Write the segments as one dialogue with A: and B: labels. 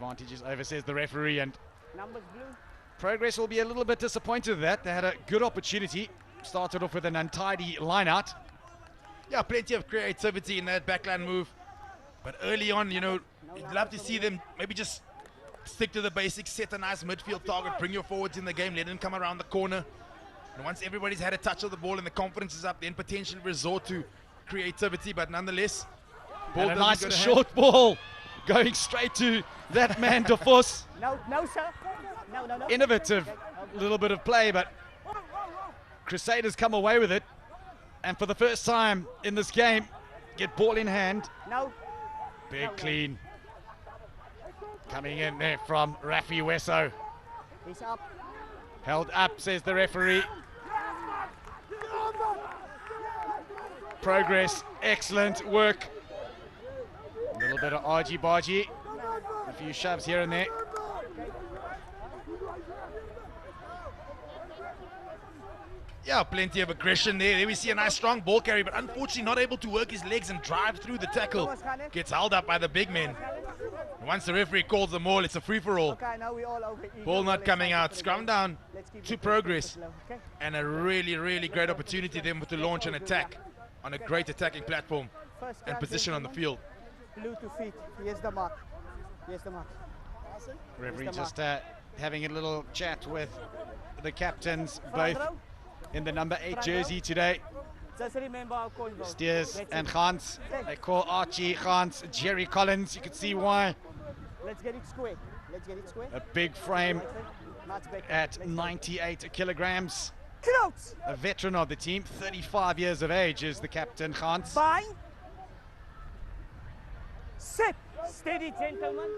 A: advantage is over, says the referee, and
B: Numbers blue.
A: Progress will be a little bit disappointed with that. They had a good opportunity. Started off with an untidy line-out.
C: Yeah, plenty of creativity in that backline move. But early on, you know, you'd love to see them maybe just stick to the basics, set a nice midfield target, bring your forwards in the game, let them come around the corner. And once everybody's had a touch of the ball and the confidence is up, then potentially resort to creativity. But nonetheless,
A: ball and a nice short ball going straight to that man, De Vos.
B: No, sir. No.
A: Innovative little bit of play, but Crusaders come away with it. And for the first time in this game, get ball in hand.
B: No.
A: Big clean. Coming in there from Rafi Wesso.
B: He's up.
A: Held up, says the referee. Progress, excellent work. A little bit of argy-bargy. A few shoves here and there.
C: Yeah, plenty of aggression there. There we see a nice strong ball carry, but unfortunately not able to work his legs and drive through the tackle. Gets held up by the big men. And once the referee calls the maul, it's a free-for-all.
B: Okay, now we all over.
C: Ball not coming out. Scrum down to Progress. And a really, really great opportunity then to launch an attack on a great attacking platform and position on the field.
B: Blue to feet. Here's the mark. Here's the mark.
A: Referee just having a little chat with the captains, both in the number 8 jersey today.
B: Just remember our coin vote.
A: Steers and Gans. They call Archie Gans Jerry Collins. You can see why.
B: Let's get it square. Let's get it square.
A: A big frame at 98 kilograms.
B: Close.
A: A veteran of the team, 35 years of age is the captain, Gans.
B: Bind. Sit. Steady, gentlemen.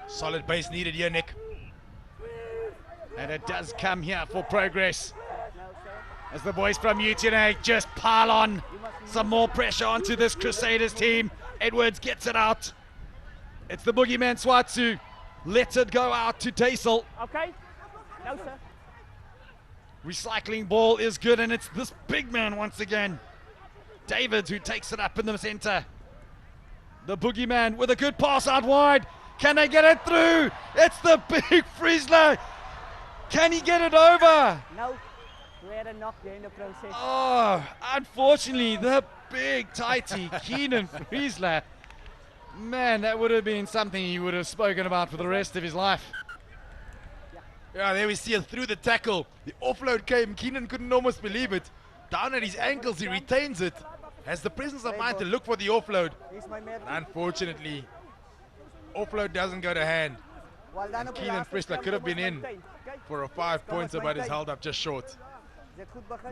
C: Solid base needed here, Nick.
A: And it does come here for Progress. As the boys from UTNA just pile on some more pressure onto this Crusaders team. Edwards gets it out. It's the boogeyman Swatsu. Lets it go out to Daisel.
B: Okay. No, sir.
A: Recycling ball is good, and it's this big man once again. Davids who takes it up in the center. The boogeyman with a good pass out wide. Can they get it through? It's the big Friesler. Can he get it over?
B: No. We had a knock there in the process.
A: Oh, unfortunately, the big tighty Keenan Friesler. Man, that would have been something he would have spoken about for the rest of his life.
C: Yeah, there we see it through the tackle. The offload came. Keenan couldn't almost believe it. Down at his ankles, he retains it. Has the presence of mind to look for the offload. Unfortunately, offload doesn't go to hand. And Keenan Friesler could have been in for a 5 pointer, but is held up just short.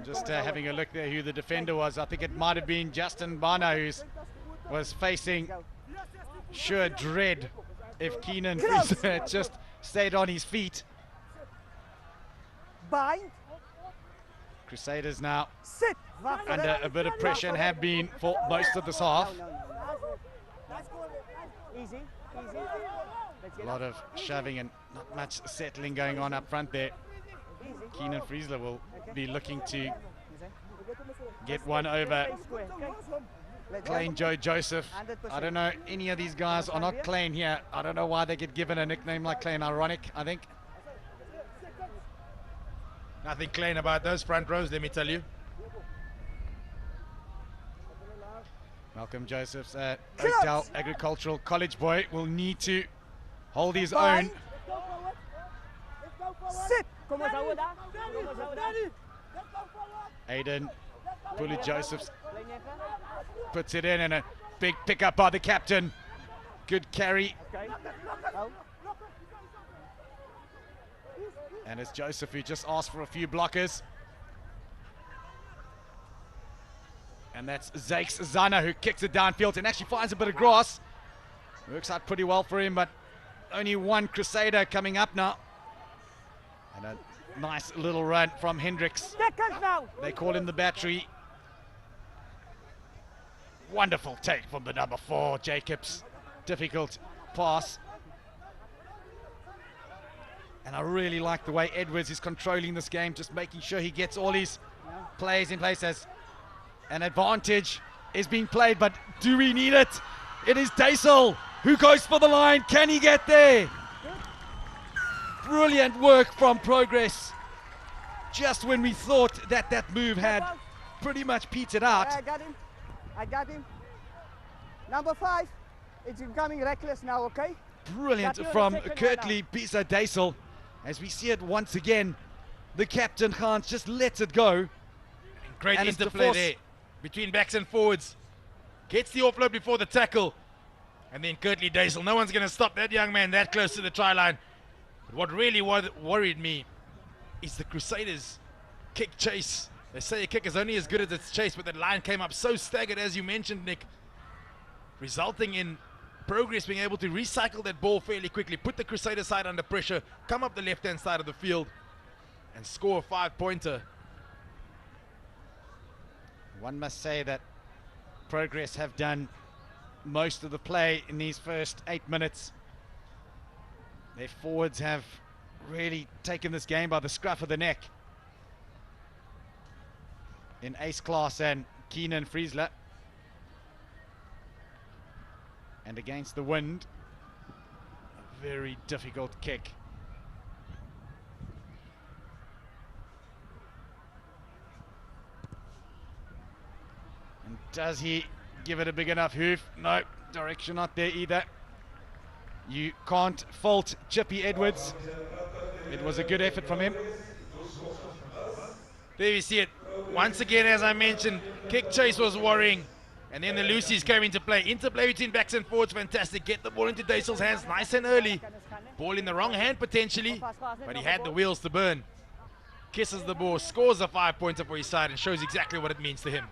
A: Just having a look there who the defender was. I think it might have been Justin Bana who was facing sure dread if Keenan Friesler had just stayed on his feet.
B: Bind.
A: Crusaders now
B: Sit.
A: under a bit of pressure and have been for most of this half.
B: Easy.
A: A lot of shoving and not much settling going on up front there. Keenan Friesler will be looking to get one over Klein Joe Joseph. I don't know, any of these guys are not Klein here. I don't know why they get given a nickname like Klein. Ironic, I think.
C: Nothing Klein about those front rows, let me tell you.
A: Malcolm Joseph's Oakdale Agricultural College boy will need to hold his own.
B: Sit.
A: Aiden Pulu Josephs puts it in, and a big pickup by the captain. Good carry. And it's Joseph who just asked for a few blockers. And that's Zakes Zana who kicks it downfield and actually finds a bit of grass. Works out pretty well for him, but only one Crusader coming up now. And a nice little run from Hendricks. They call him the battery. Wonderful take from the number 4, Jacobs. Difficult pass. And I really like the way Edwards is controlling this game, just making sure he gets all his plays in place as an advantage is being played, but do we need it? It is Daisel who goes for the line. Can he get there? Brilliant work from Progress. Just when we thought that that move had pretty much petered out.
B: I got him. I got him. Number 5. It's becoming reckless now, okay?
A: Brilliant from Kurtley Pisa-Daisel. As we see it once again, the captain Hans just lets it go.
C: Great
A: And it's
C: interplay
A: DeVos.
C: there between backs and forwards. Gets the offload before the tackle. And then Kurtley Daisel. No one's going to stop that young man that close to the try line. But what really worried me is the Crusaders' kick chase. They say a kick is only as good as its chase, but that line came up so staggered, as you mentioned, Nick, resulting in Progress being able to recycle that ball fairly quickly, put the Crusader side under pressure, come up the left-hand side of the field, and score a 5-pointer.
A: One must say that Progress have done most of the play in these first 8 minutes. Their forwards have really taken this game by the scruff of the neck. In Ace Class and Keenan Friesler. And against the wind, a very difficult kick. And does he give it a big enough hoof? No, direction not there either. You can't fault Chippy Edwards. It was a good effort from him.
C: There you see it. Once again, as I mentioned, kick chase was worrying. And then the Lucy's came into play. Interplay between backs and forwards, fantastic. Get the ball into Daisel's hands nice and early. Ball in the wrong hand potentially, but he had the wheels to burn. Kisses the ball, scores a 5-pointer for his side, and shows exactly what it means to him.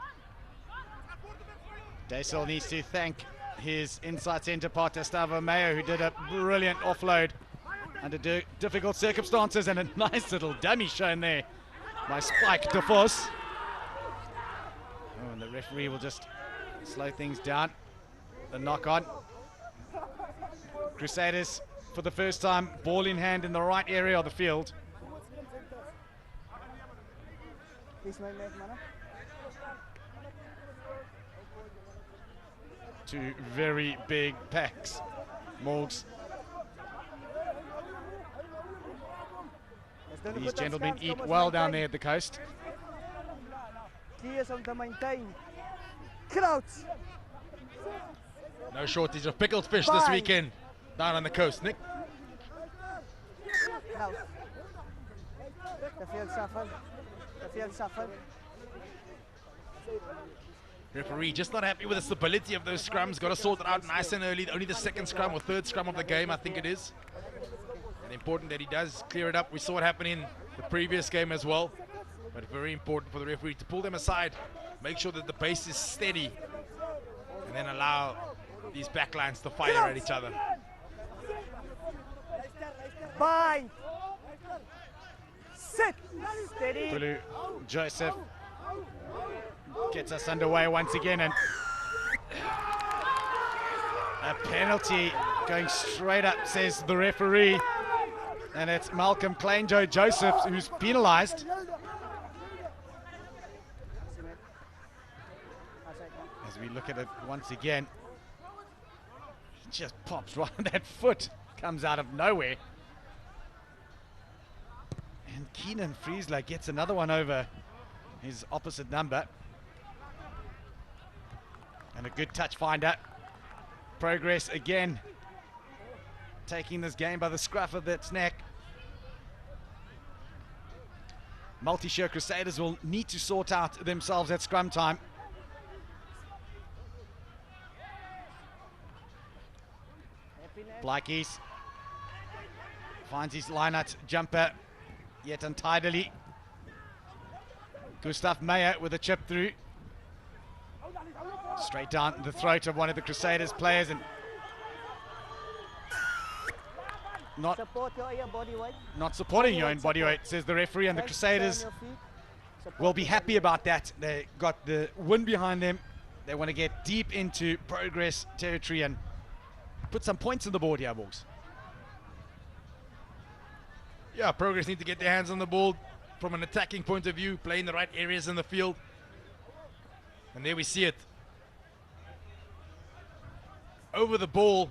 A: Daisel needs to thank his inside centre partner, Stavo Mayo, who did a brilliant offload under difficult circumstances, and a nice little dummy shown there by Spike DeVos. Oh, and the referee will just slow things down. The knock on. Crusaders, for the first time, ball in hand in the right area of the field. Two very big packs. Morgs. These gentlemen eat well down there at the coast.
B: Kies om te maintain. Crouch.
C: No shortage of pickled fish this weekend down on the coast, Nick.
B: Nou. Te veel shuffle. Te veel shuffle.
C: Referee just not happy with the stability of those scrums. Got to sort it out nice and early. Only the second scrum or third scrum of the game, I think it is. And important that he does clear it up. We saw it happen in the previous game as well. But very important for the referee to pull them aside, make sure that the base is steady, and then allow these backlines to fire at each other.
B: Bind. Sit. Steady.
A: Bulu Joseph gets us underway once again, and a penalty going straight up, says the referee. And it's Malcolm Kleinjo Joseph who's penalized. As we look at it once again, he just pops right on that foot, comes out of nowhere. And Keenan Friesler gets another one over his opposite number. And a good touch finder. Progress again, taking this game by the scruff of its neck. Multisure Crusaders will need to sort out themselves at scrum time. Blaikies finds his line-out jumper, yet untidily. Gustav Meyer with a chip through. Straight down the throat of one of the Crusaders players, and not supporting your own body weight, says the referee, and the Crusaders will be happy about that. They got the wind behind them. They want to get deep into Progress territory and put some points on the board here, Borgs.
C: Yeah, Progress need to get their hands on the ball from an attacking point of view, play in the right areas in the field. And there we see it. Over the ball,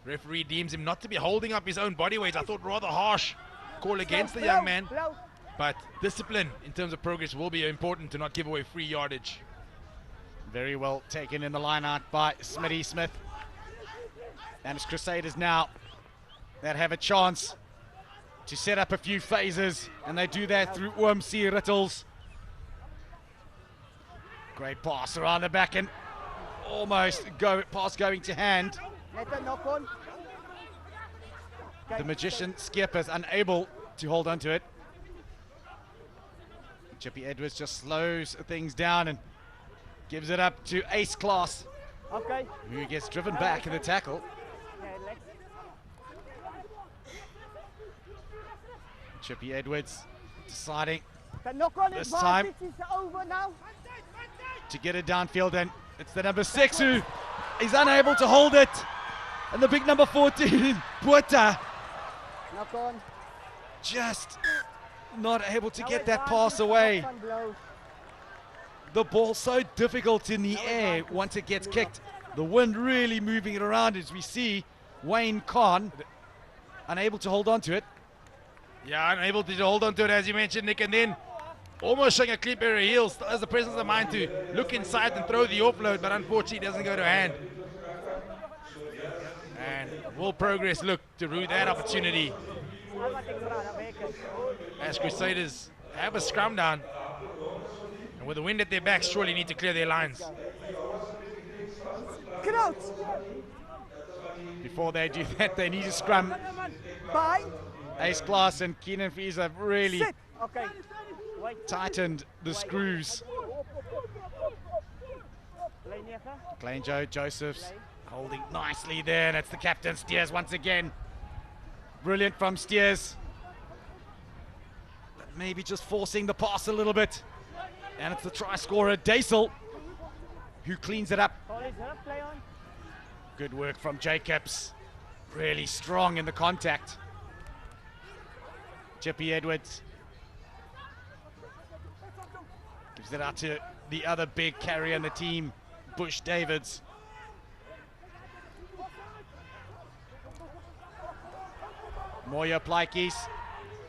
C: Referee deems him not to be holding up his own body weight. I thought rather harsh call against the young man. But discipline in terms of progress will be important to not give away free yardage.
A: Very well taken in the line out by Smitty Smith. And it's Crusaders now that have a chance to set up a few phases, and they do that through OMC Rittles. Great pass around the back and almost pass going to hand. The magician Skip is unable to hold on to it. Chippy Edwards just slows things down and gives it up to Ace Class, who gets driven back in the tackle. Chippy Edwards deciding this time to get it downfield, and it's the number 6 who is unable to hold it. And the big number 14, Puerta, just not able to get that pass away. The ball so difficult in the air once it gets kicked. The wind really moving it around, as we see Wayne Khan unable to hold on to it.
C: Yeah, unable to hold on to it, as you mentioned, Nick, and then almost showing a clean pair of heels. Still has the presence of mind to look inside and throw the offload, but unfortunately it doesn't go to hand. And will Progress look to rue that opportunity as Crusaders have a scrum down, and with the wind at their backs, surely need to clear their lines.
A: Before they do that, they need to scrum. Ace Class and Keenan Fries have really tightened the screws. Klein Joe Josephs holding nicely there, and it's the captain, Steers, once again. Brilliant from Steers. But maybe just forcing the pass a little bit. And it's the try scorer, Daisel, who cleans it up. Good work from Jacobs. Really strong in the contact. Chippy Edwards gives it out to the other big carrier in the team, Bush Davids. Moyo Plaikis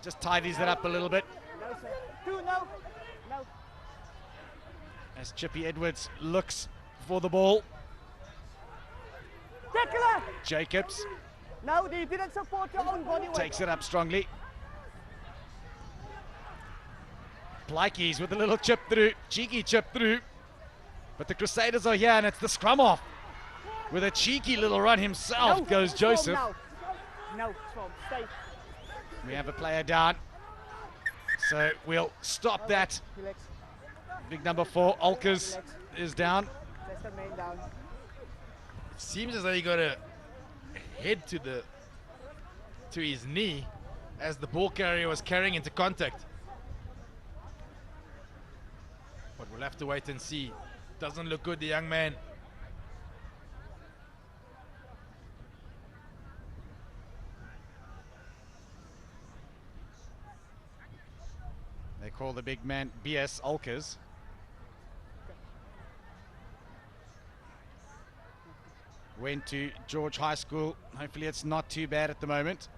A: just tidies it up a little bit. As Chippy Edwards looks for the ball. Jacobs takes it up strongly. Plaikis with a little chip through, cheeky chip through. But the Crusaders are here, and it's the scrum off. With a cheeky little run himself goes Joseph. We have a player down, so we'll stop that. Big number 4, Olkers, is down.
C: It seems as though he got a head to his knee as the ball carrier was carrying into contact. But we'll have to wait and see. Doesn't look good, the young man.
A: They call the big man BS Olkers. Went to George High School. Hopefully it's not too bad at the moment.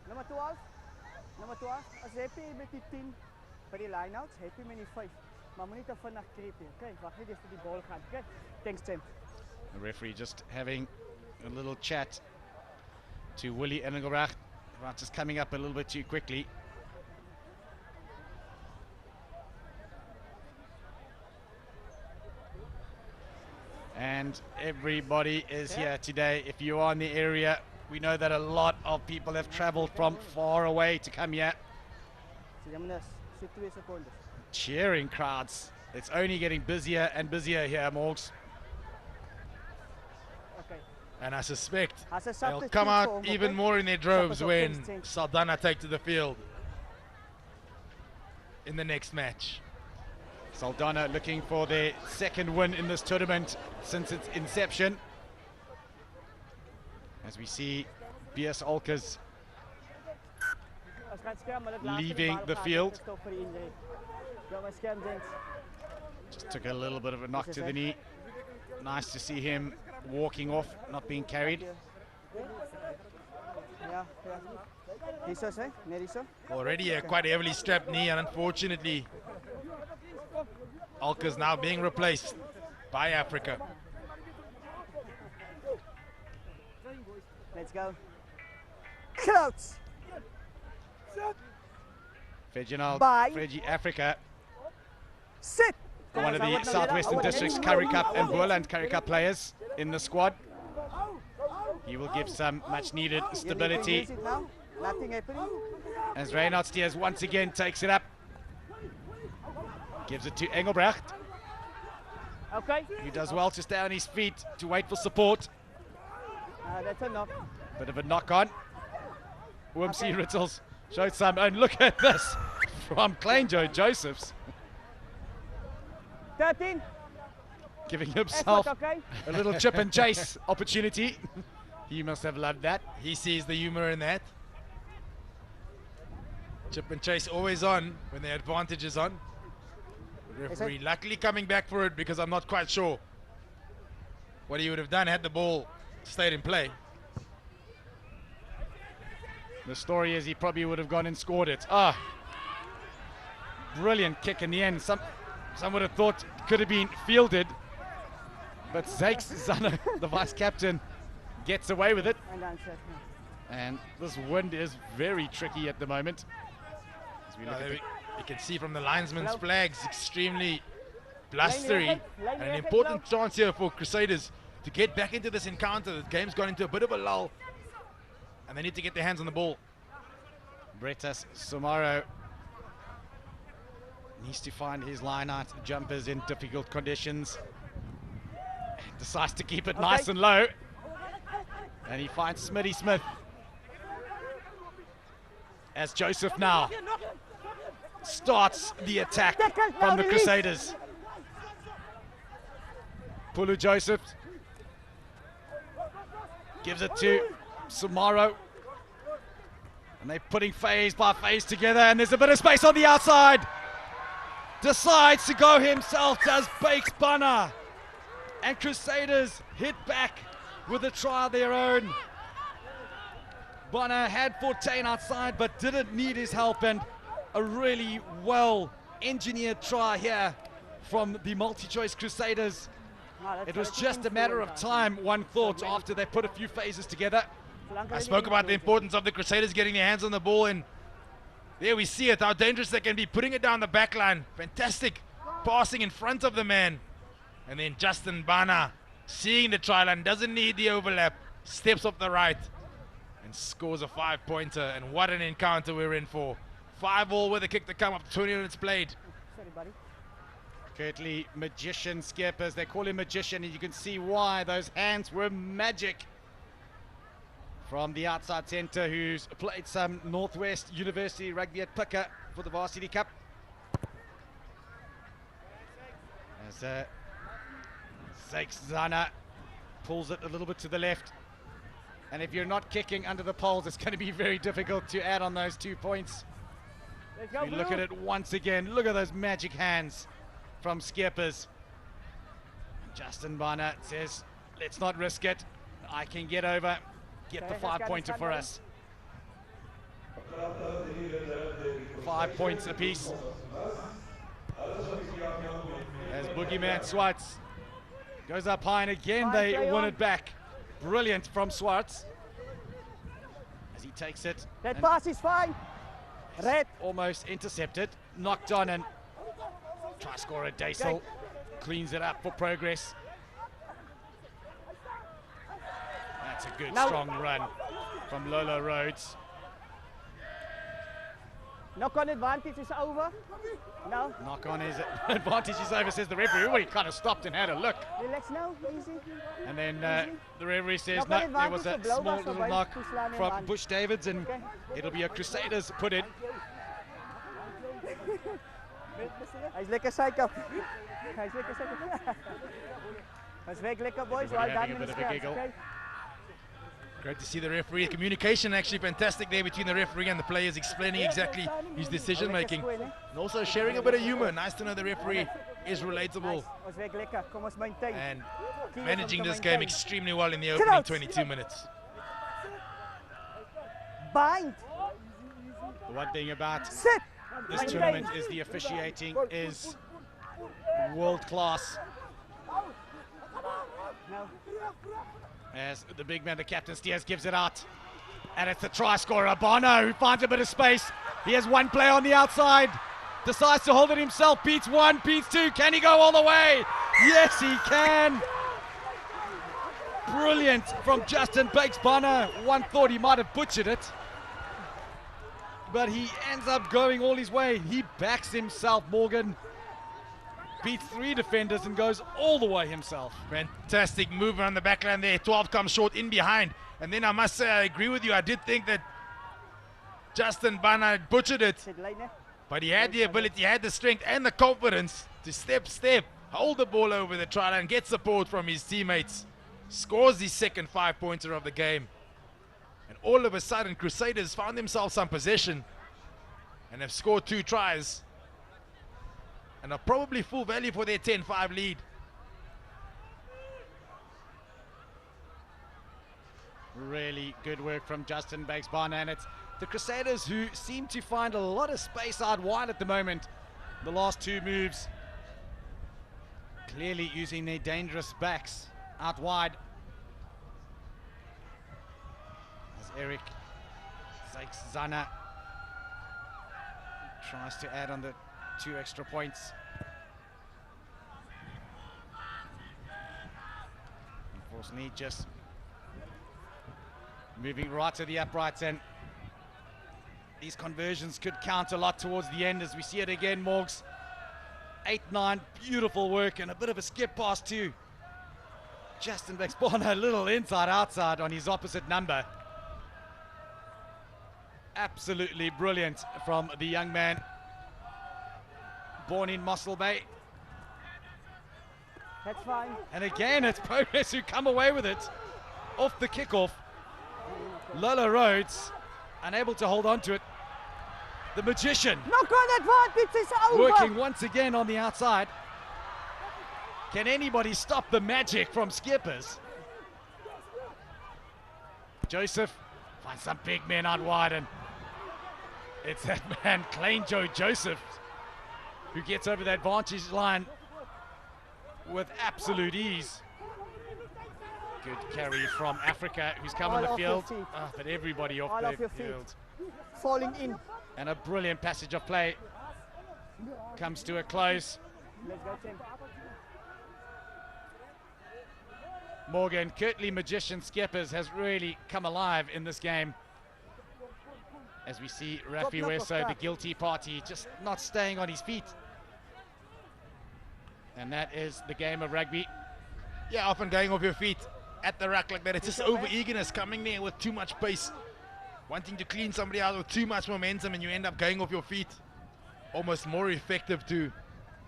B: Nummer 12. Nummer 12. As happy met die 10 by die line-outs, happy met die 5. Maar moet nie te vinnig kreep nie. Okay, wag net eers vir die bal gaan. Okay. Thanks, Tim.
A: The referee just having a little chat to Willie Engelbrecht about just coming up a little bit too quickly. And everybody is here today. If you are in the area, we know that a lot of people have traveled from far away to come here. Cheering crowds. It's only getting busier and busier here, Morgs.
C: And I suspect they'll come out even more in their droves when Saldanha take to the field in the next match.
A: Saldanha looking for their second win in this tournament since its inception. As we see BS Olkers leaving the field. Just took a little bit of a knock to the knee. Nice to see him walking off, not being carried.
B: Ja, ja. Hierso sê, net hierso.
C: Already a quite heavily strapped knee, and unfortunately, Alka's now being replaced by Africa.
B: Let's go. Crouch.
A: Reginald,
B: Bye.
A: Freddy Africa,
B: Sit.
A: one of the Southwestern District's Currie Cup and Boland Currie Cup players in the squad. He will give some much needed stability
B: Nothing happening.
A: as Reynard Steers once again takes it up. Gives it to Engelbrecht,
B: Okay.
A: who does well to stay on his feet to wait for support.
B: That's enough.
A: Bit of a knock on. Oomsie Rittels showed some, and look at this from Klein Joe Josephs,
B: 13.
A: giving
B: Effort,
A: himself
B: okay.
A: a little chip and chase opportunity. He must have loved that.
C: He sees the humor in that. Chip and chase always on when the advantage is on. Referee luckily coming back for it, because I'm not quite sure what he would have done had the ball stayed in play.
A: The story is he probably would have gone and scored it. Ah, brilliant kick in the end. Some would have thought it could have been fielded, but Zakes Zanna, the vice captain, gets away with it.
B: And then set.
A: And this wind is very tricky at the moment. As we look at
C: You can see from the linesman's flags, extremely blustery. And an important chance here for Crusaders to get back into this encounter. The game's gone into a bit of a lull, and they need to get their hands on the ball.
A: Bretas Sumaro needs to find his line-out jumpers in difficult conditions. Decides to keep it nice and low. And he finds Smitty Smith. As Joseph now starts the attack from the Crusaders. Pulu Joseph gives it to Sumaro. And they're putting phase by phase together, and there's a bit of space on the outside. Decides to go himself, does Bakes Banner. And Crusaders hit back with a try of their own. Banner had Fortain outside, but didn't need his help, and a really well engineered try here from the multi-choice Crusaders. It was just a matter of time, one thought, after they put a few phases together.
C: I spoke about the importance of the Crusaders getting their hands on the ball, and there we see it, how dangerous they can be, putting it down the back line. Fantastic passing in front of the man. And then Justin Bana, seeing the try line, doesn't need the overlap, steps up the right and scores a 5-pointer. And what an encounter we're in for. 5-all with a kick to come up, 20 minutes played.
B: Sorry, buddy.
A: Curtly Magician Skippers, they call him Magician, and you can see why. Those hands were magic. From the outside centre, who's played some Northwest University rugby at Pika for the Varsity Cup. As Zakes Zana pulls it a little bit to the left. And if you're not kicking under the poles, it's going to be very difficult to add on those 2 points. We look at it once again. Look at those magic hands from Skippers. Justin Barnett says, let's not risk it. I can get over. Get the 5-pointer for us. 5 points apiece. As Boogeyman Swartz goes up high, and again they win it back. Brilliant from Swartz. As he takes it.
B: That pass is fine. Red.
A: Almost intercepted. Knocked on, and try scorer Daisel cleans it up for progress. That's a good, strong run from Lolo Rhodes.
B: Knock-on advantage is over. No.
A: Knock-on is advantage is over, says the referee. Oh, he kind of stopped and had a look.
B: Relax now, easy.
A: And then the referee says, no, there was a small little knock from Bush Davids, and it'll be a Crusaders put in.
B: Hy's lekker suiker. Hy's lekker suiker. Hy's weg lekker, boys. Well done in the scouts, okay?
C: Great to see the referee. Communication actually fantastic there between the referee and the players, explaining exactly his decision making. And also sharing a bit of humor. Nice to know the referee is relatable and managing this game extremely well in the opening 22 minutes.
B: Bind.
A: The one thing about
B: Sit.
A: this tournament is the officiating is world class.
B: No.
A: As the big man, the captain, Steers, gives it out. And it's the try scorer, Bono, who finds a bit of space. He has one player on the outside. Decides to hold it himself. Beats one, beats two. Can he go all the way? Yes, he can. Brilliant from Justin Bakes Bono. One thought he might have butchered it, but he ends up going all his way. He backs himself, Morgan. Beats three defenders and goes all the way himself.
C: Fantastic move on the backline there. 12 comes short in behind. And then I must say, I agree with you. I did think that Justin Bana butchered it. But he had the ability, he had the strength and the confidence to step, hold the ball over the try line, get support from his teammates. Scores his second 5-pointer of the game. And all of a sudden, Crusaders found themselves some possession and have scored 2 tries. And are probably full value for their 10-5 lead.
A: Really good work from Justin Bakes Barner, and it's the Crusaders who seem to find a lot of space out wide at the moment. The last 2 moves clearly using their dangerous backs out wide. As Eric Saldanha tries to add on the 2 extra points. Unfortunately, just moving right to the uprights, and these conversions could count a lot towards the end as we see it again, Morgs. 8-9, beautiful work, and a bit of a skip pass too. Justin Bakes Barner, a little inside-outside on his opposite number. Absolutely brilliant from the young man, born in Mossel Bay.
B: That's fine.
A: And again, it's Progress who come away with it off the kickoff. Lola Rhodes unable to hold on to it. The Magician
B: Knock on advantage is over.
A: working once again on the outside. Can anybody stop the magic from Skippers? Joseph finds some big men out wide, and it's that man, Klein Joe Joseph, who gets over that vantage line with absolute ease. Good carry from Africa, who's come on the field, but everybody off the field.
B: Falling in.
A: And a brilliant passage of play comes to a close.
B: Let's go, Tim.
A: Morgan, Kirtley Magician Skippers has really come alive in this game. As we see Rafi Weso, the guilty party, just not staying on his feet. And that is the game of rugby.
C: Yeah, often going off your feet at the ruck like that. It's just over-eagerness, coming there with too much pace, wanting to clean somebody out with too much momentum, and you end up going off your feet. Almost more effective to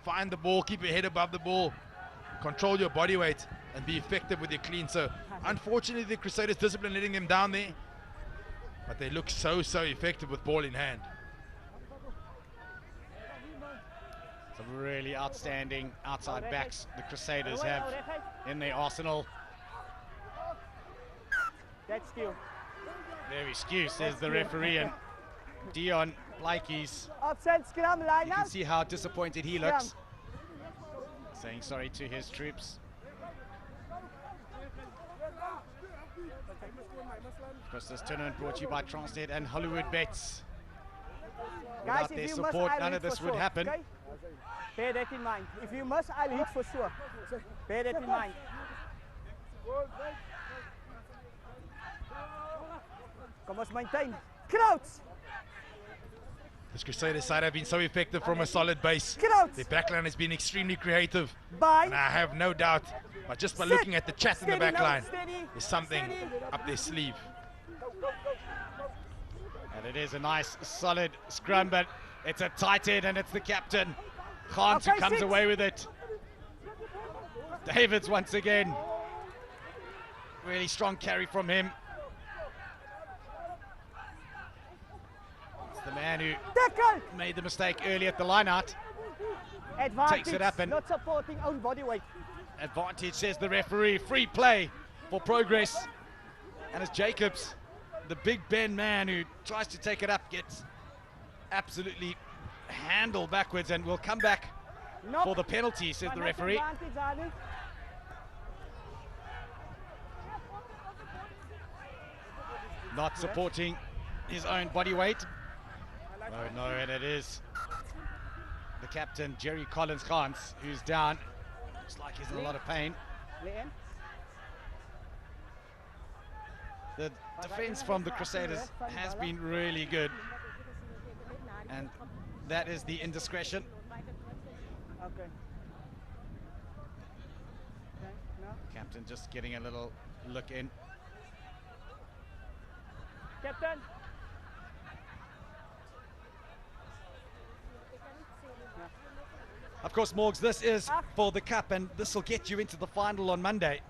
C: find the ball, keep your head above the ball, control your body weight, and be effective with your clean. So unfortunately, the Crusaders discipline letting them down there, but they look so effective with ball in hand.
A: Some really outstanding outside backs the Crusaders have in their arsenal.
B: That's skill.
A: Very skew, says the referee, and Dion Blakey's.
B: Offside scrum line
A: You can
B: out.
A: see how disappointed he looks. Saying sorry to his troops. Of course, this tournament brought to you by TRANSNET and Hollywood Bets.
B: Guys,
A: Without
B: if
A: their
B: you
A: support,
B: miss, I'll
A: none of
B: hit
A: this
B: for
A: would
B: sure,
A: happen.
B: okay? Bear that in mind. If you miss, I'll hit for sure. Bear that in mind. Kom ons maintain. Crouch!
C: This Crusaders side have been so effective from a solid base.
B: Crouch!
C: Their backline has been extremely creative,
B: Bind.
C: and I have no doubt, but just by
B: Sit.
C: looking at the chat in the
B: Steady now,
C: backline,
B: steady,
C: there's something
B: steady.
C: up their sleeve.
A: And it is a nice, solid scrum, but it's a tight end, and it's the captain, Khan, who
B: Okay,
A: comes
B: six.
A: away with it. Davids once again. Really strong carry from him. It's the man who
B: Tackle!
A: made the mistake early at the line-out.
B: Advantage.
A: Takes it up and-
B: not supporting own body weight.
A: Advantage, says the referee. Free play for Progress. And it's Jacobs the Big Ben man who tries to take it up gets absolutely handled backwards and will come back for the penalty, says the referee. Not supporting his own body weight. Oh no, and it is the captain, Jerry Collins-Gans, who's down. Looks like he's in a lot of pain. The defense from the Crusaders has been really good. And that is the indiscretion.
B: Okay.
A: Captain just getting a little look in.
B: Captain.
A: Of course, Morgs, this is for the cup, and this will get you into the final on Monday.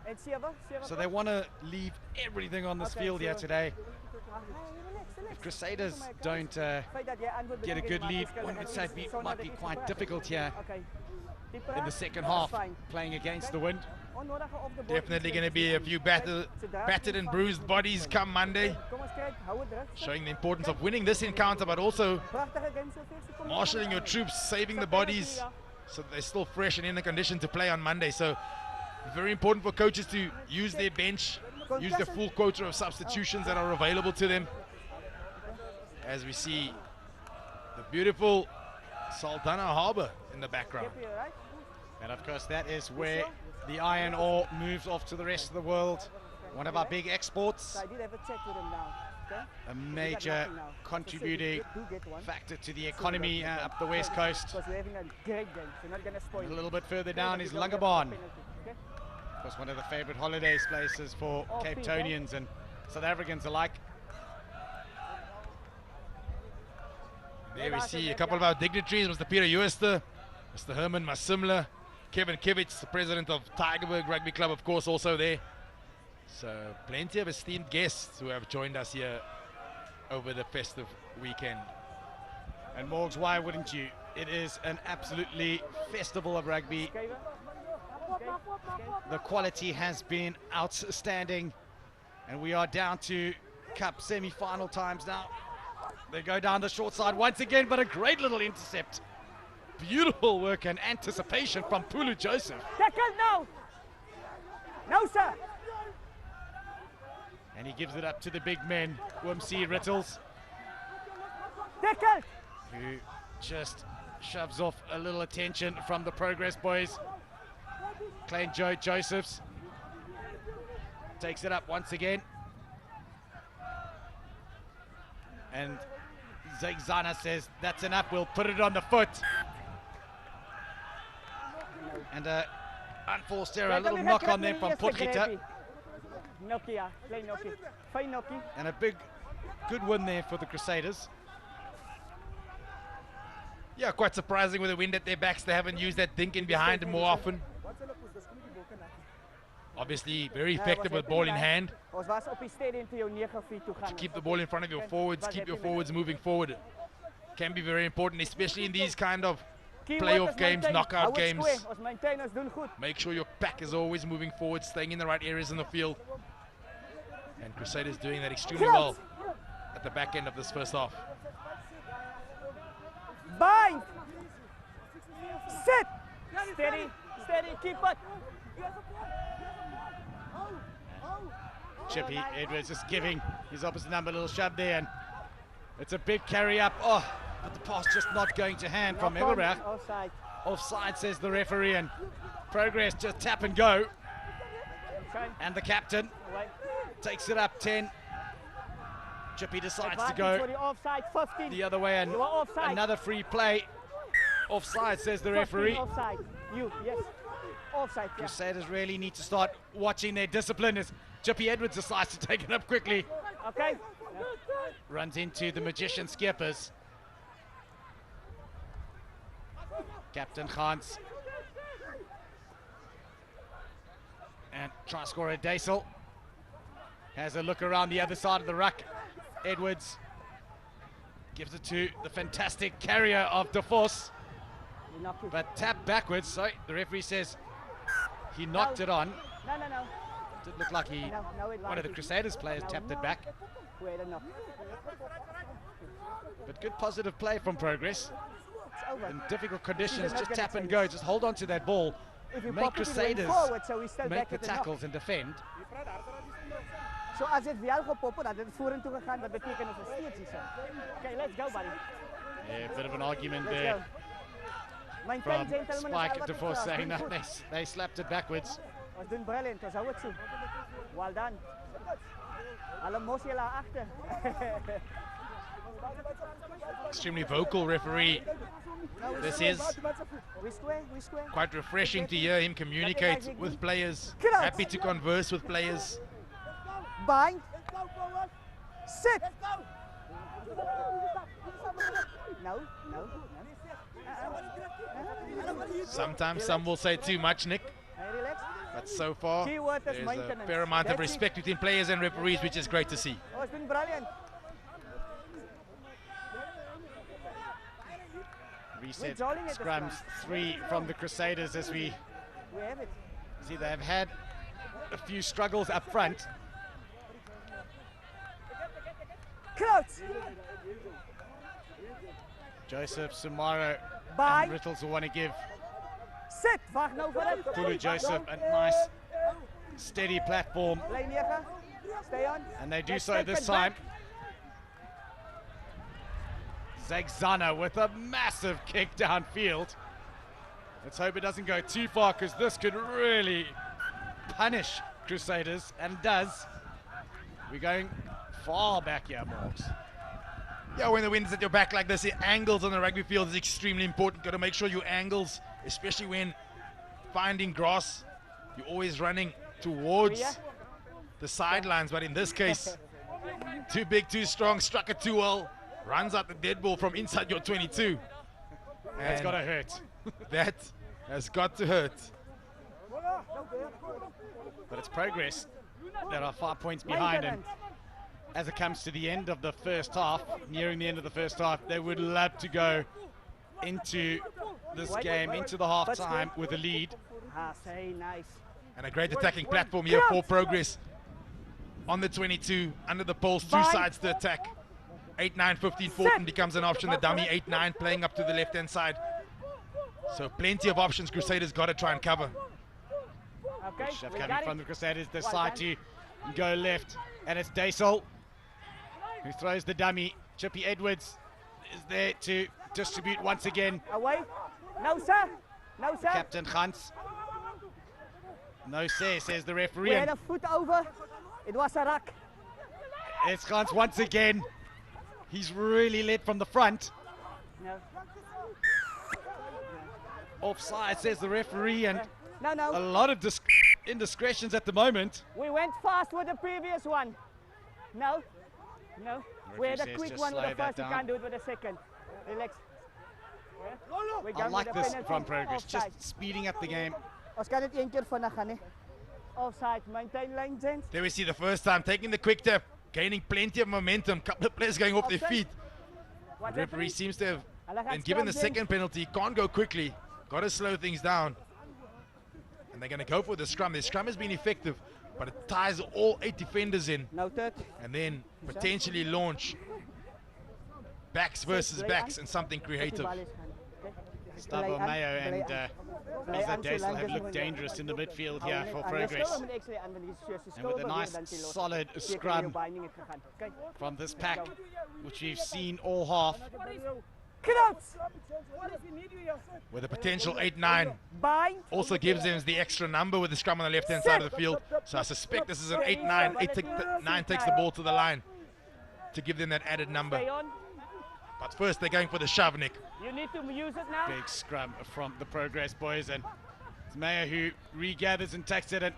A: So they want to leave everything on this field here today. If Crusaders don't get a good lead, one would say it might be quite difficult here in the second half, playing against the wind.
C: Definitely going to be a few battered and bruised bodies come Monday, showing the importance of winning this encounter, but also marshalling your troops, saving the bodies, so that they're still fresh and in the condition to play on Monday. So very important for coaches to use their bench, use the full quota of substitutions that are available to them. As we see the beautiful Saldanha Harbour in the background.
A: And of course that is where the iron ore moves off to the rest of the world. One of our big exports. A major contributing factor to the economy up the west coast. A little bit further down is Langebaan. Of course, one of the favorite holidays places for Cape Townians and South Africans alike.
C: There we see a couple of our dignitaries, Mr. Peter Uester, Mr. Herman Masimla, Kevin Kivich, the president of Tygerberg Rugby Club, of course, also there. So plenty of esteemed guests who have joined us here over the festive weekend.
A: And Morgs, why wouldn't you? It is an absolutely festival of rugby. The quality has been outstanding, and we are down to cup semi-final times now. They go down the short side once again, but a great little intercept. Beautiful work and anticipation from Pulu Joseph.
B: Tackle now! No, sir!
A: And he gives it up to the big men, Wimsey Rittles,
B: Tackle!
A: who just shoves off a little attention from the Progress boys. Klein Joe Josephs takes it up once again. And Zana says, that's enough, we'll put it on the foot. And a unforced error, a little knock on them from Potgieter. And a good win there for the Crusaders.
C: Yeah, quite surprising with the wind at their backs. They haven't used that dink in behind more often. Obviously very effective with ball in hand. To keep the ball in front of your forwards, keep your forwards moving forward. Can be very important, especially in these kind of playoff games, knockout games. Make sure your pack is always moving forward, staying in the right areas in the field. And Crusaders doing that extremely well at the back end of this first half.
B: Bind! Sit! Steady, steady, keep it!
A: Chippy Edwards just giving his opposite number a little shove there, and it's a big carry up. Oh, but the pass just not going to hand from Egelbrach.
B: Offside.
A: Offside, says the referee, and Progress just tap and go. And the captain takes it up 10. Chippy decides to go the other way, and another free play. Offside, says the referee.
B: Offside. Yes. Offside.
A: Crusaders really need to start watching their discipline as Chippy Edwards decides to take it up quickly.
B: Okay.
A: Runs into the magician Skippers. Captain Gans. And try scorer Daisel has a look around the other side of the ruck. Edwards gives it to the fantastic carrier of De Vos, but tap backwards. So the referee says he knocked it on.
B: No.
A: Did look like one of the Crusaders players tapped it back. But good positive play from Progress. In difficult conditions, just tap and go. Just hold on to that ball. Make Crusaders make the tackles and defend.
B: So as het wel gepoppen had, het vorentoe gegaan, dat betekent nog steeds iets. Okay, let's go, buddy.
A: Yeah, a bit of an argument there from Spike to Force saying no, they slapped it backwards.
B: Was doen brilliant, was hou het so. Well done. Alle mos jy daar agter.
C: Extremely vocal referee. This is quite refreshing to hear him communicate with players. Happy to converse with players.
B: Bind. Sit. No.
C: Sometimes some will say too much, Nick. But so far, there's a fair amount of respect between players and referees, which is great to see.
B: Oh, it's been brilliant.
A: Reset scrums 3 from the Crusaders as we see they've had a few struggles up front.
B: Close.
A: Joseph, Sumaro, and Rittles will want to give
B: Sit. Wacht nou voor het.
A: Kulu Joseph a nice steady platform.
B: Lijn 9. Stay on.
A: And they do so this time. Zagzana with a massive kick downfield. Let's hope it doesn't go too far, because this could really punish Crusaders, and does. We're going far back here, Morgs.
C: Yeah, when the wind's at your back like this, the angles on the rugby field is extremely important. Got to make sure your angles, especially when finding grass, you're always running towards the sidelines. But in this case, too big, too strong, struck it too well. Runs out the dead ball from inside your 22.
A: That's got to hurt.
C: That has got to hurt.
A: But it's Progress that are 5 points behind, and as it comes to the end of the first half, nearing the end of the first half, they would love to go into this game, into the half time with a lead.
C: And a great attacking platform here for Progress. On the 22, under the poles, two sides to attack. 8-9, 15-14 becomes an option. The dummy 8-9 playing up to the left-hand side. So plenty of options Crusaders got to try and cover.
A: Okay, shove coming from the Crusaders, decide to go left, and it's Daisel who throws the dummy. Chippy Edwards is there to distribute once again.
B: Away. No, sir. No, sir.
A: Captain Hans. No, sir, says the referee.
B: We had a foot over. It was a ruck.
A: It's Hans once again. He's really led from the front.
B: No.
A: Offside, says the referee, and
B: no.
A: A lot of indiscretions at the moment.
B: We went fast with the previous one. No. We had a quick one with the first, you can't do it with the second. Relax.
A: I like this from Progress, just speeding up the game.
B: Offside, maintain lane, gents.
C: There we see the first time, taking the quick tap, gaining plenty of momentum, couple of players going off their feet. The referee seems to have been given the second penalty, can't go quickly, got to slow things down. And they're going to go for the scrum. Their scrum has been effective, but it ties all 8 defenders in.
B: Noted.
C: And then potentially launch backs versus backs and something creative.
A: Gustavo Mayo and Isa Daisel have looked dangerous in the midfield here for Progress. And with a nice solid scrum from this pack, which we've seen all half.
C: With a potential 8-9. Also gives them the extra number with the scrum on the left-hand side of the field. So I suspect this is an 8-9. 8-9 takes the ball to the line to give them that added number. But first they're going for the shove, Nick.
B: You need to use it now.
A: Big scrum from the Progress boys, and it's Mayer who regathers and takes it. And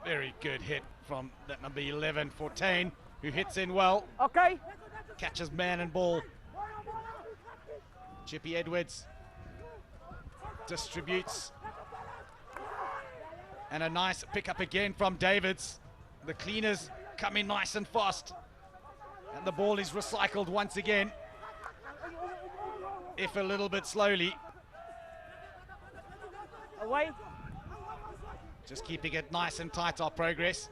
A: very good hit from that number 11, Fortain, who hits in well.
B: Okay.
A: Catches man and ball. Chippy Edwards distributes. And a nice pickup again from Davids. The cleaners come in nice and fast. And the ball is recycled once again, if a little bit slowly.
B: Away.
A: Just keeping it nice and tight, our progress.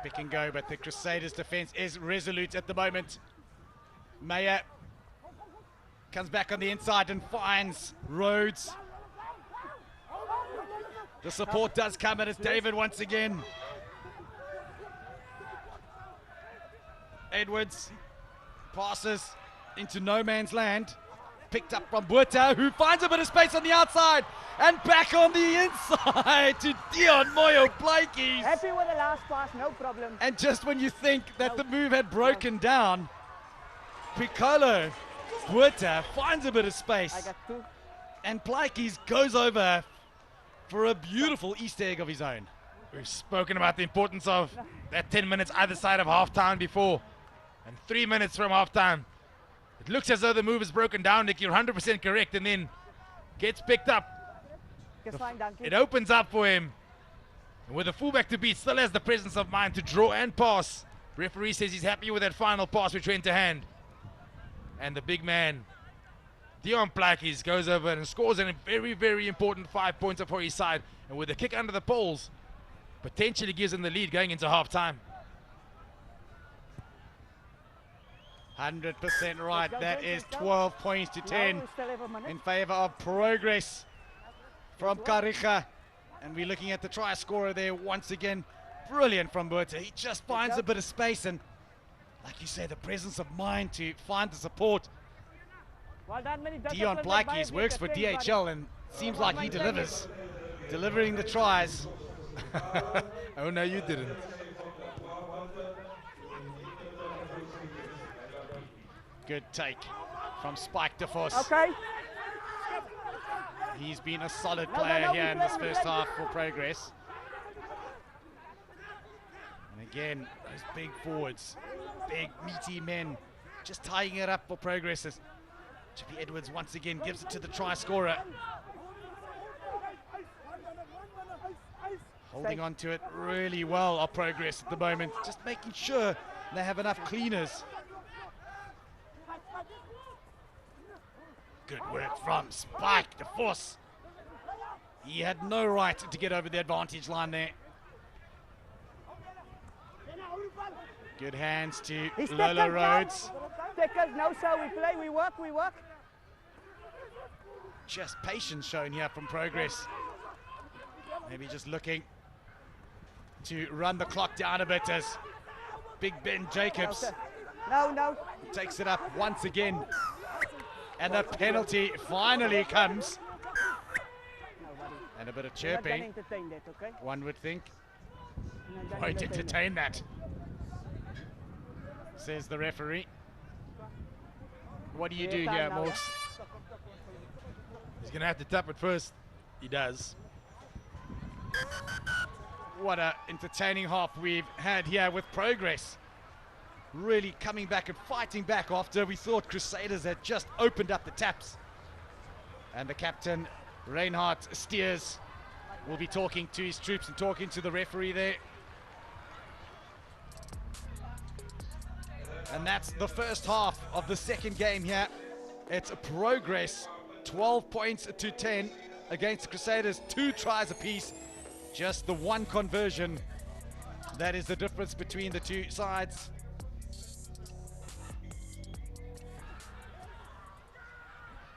A: Pick and go, but the Crusaders' defense is resolute at the moment. Meyer comes back on the inside and finds Rhodes. The support does come, and it's David once again. Edwards passes into no man's land. Picked up from Buerta, who finds a bit of space on the outside. And back on the inside to Dion Moyo Blakey.
B: Happy with the last pass, no problem.
A: And just when you think that the move had broken down, Piccolo Buerta finds a bit of space.
B: I got two.
A: And Blakey's goes over for a beautiful Easter egg of his own.
C: We've spoken about the importance of that 10 minutes either side of halftime before. And 3 minutes from halftime. It looks as though the move is broken down, Nick. You're 100% correct, and then gets picked up. It opens up for him. And with the fullback to beat, still has the presence of mind to draw and pass. Referee says he's happy with that final pass which went to hand. And the big man, Dion Blakey, goes over and scores a very, very important 5 points for his side. And with a kick under the poles, potentially gives him the lead going into halftime.
A: 100% right. That is 12 points to 10 in favor of progress from Kariga. And we're looking at the try scorer there once again. Brilliant from Buerta. He just finds a bit of space, and like you say, the presence of mind to find the support. Dion Blakey works for DHL and seems like he delivers. Delivering the tries.
C: Oh no, you didn't.
A: Good take from Spike DeVos.
B: Okay.
A: He's been a solid player here in this first half for progress. And again, those big forwards, big meaty men, just tying it up for progress. Chippy Edwards once again gives it to the try scorer. Holding on to it really well, our progress at the moment. Just making sure they have enough cleaners. Good work from Spike DeVos. He had no right to get over the advantage line there. Good hands to Lola Rhodes.
B: No, sir, we play, we work.
A: Just patience shown here from progress. Maybe just looking to run the clock down a bit as Big Ben Jacobs takes it up once again. And the penalty finally comes. And a bit of chirping, one would think. Won't entertain that, says the referee. What do you do here, Morgs?
C: He's going to have to tap it first. He does.
A: What an entertaining half we've had here with progress. Really coming back and fighting back after we thought Crusaders had just opened up the taps. And the captain, Reinhard Steers, will be talking to his troops and talking to the referee there. And that's the first half of the second game here. It's a progress, 12 points to 10 against the Crusaders, 2 tries apiece. Just the one conversion. That is the difference between the two sides.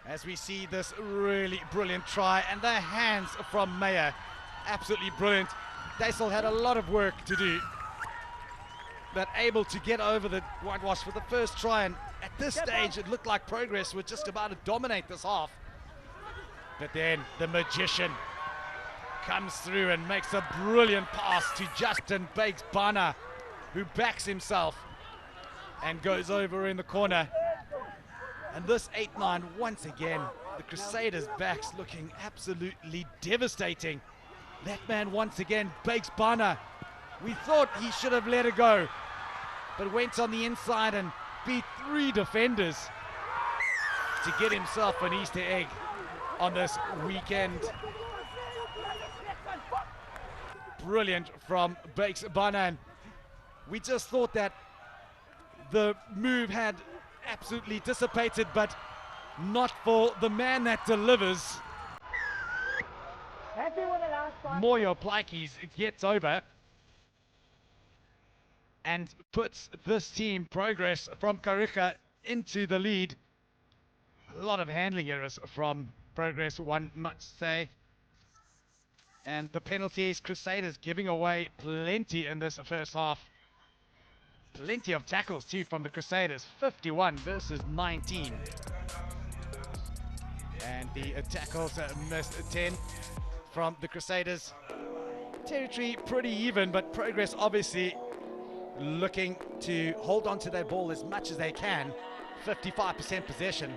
A: As we see this really brilliant try, and the hands from Meyer, absolutely brilliant. They still had a lot of work to do, but able to get over the whitewash for the first try. And at this stage, it looked like progress were just about to dominate this half. But then the magician comes through and makes a brilliant pass to Justin Bakes-Bana, who backs himself and goes over in the corner. And this 8-9, once again, the Crusaders' backs looking absolutely devastating. That man once again, Bakes-Bana, we thought he should have let it go, but went on the inside and beat 3 defenders to get himself an Easter egg on this weekend. Brilliant from Bakes-Bana. And we just thought that the move had absolutely dissipated, but not for the man that delivers.
B: Happy with the last part.
A: Moyo Plaikes gets over and puts this team, Progress from Kariga, into the lead. A lot of handling errors from Progress, one must say. And the penalties, Crusaders giving away plenty in this first half. Plenty of tackles too from the Crusaders, 51 versus 19. And the tackles missed 10 from the Crusaders. Territory pretty even, but Progress obviously looking to hold on to their ball as much as they can. 55% possession.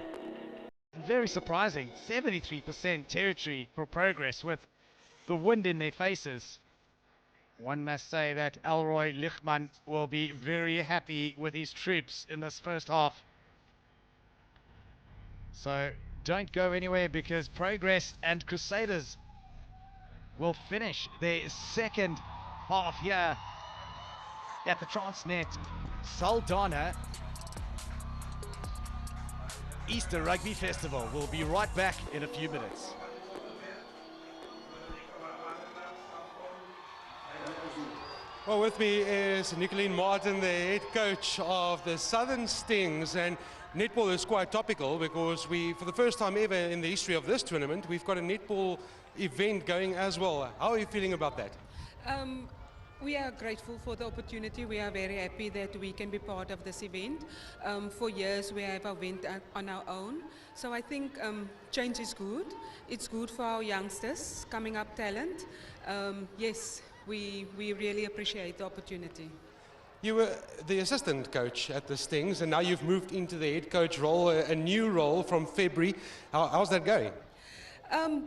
A: Very surprising, 73% territory for Progress with the wind in their faces. One must say that Elroy Lichtman will be very happy with his troops in this first half. So don't go anywhere, because Progress and Crusaders will finish their second half here at the TRANSNET Saldanha Easter Rugby Festival. We'll be right back in a few minutes.
D: Well, with me is Nicoline Martin, the head coach of the Southern Stings, and netball is quite topical because for the first time ever in the history of this tournament, we've got a netball event going as well. How are you feeling about that?
E: We are grateful for the opportunity. We are very happy that we can be part of this event. For years we have event on our own. So I think change is good. It's good for our youngsters, coming up talent. Yes, we really appreciate the opportunity.
D: You were the assistant coach at the Stings, and now you've moved into the head coach role, a new role from February. How's that going?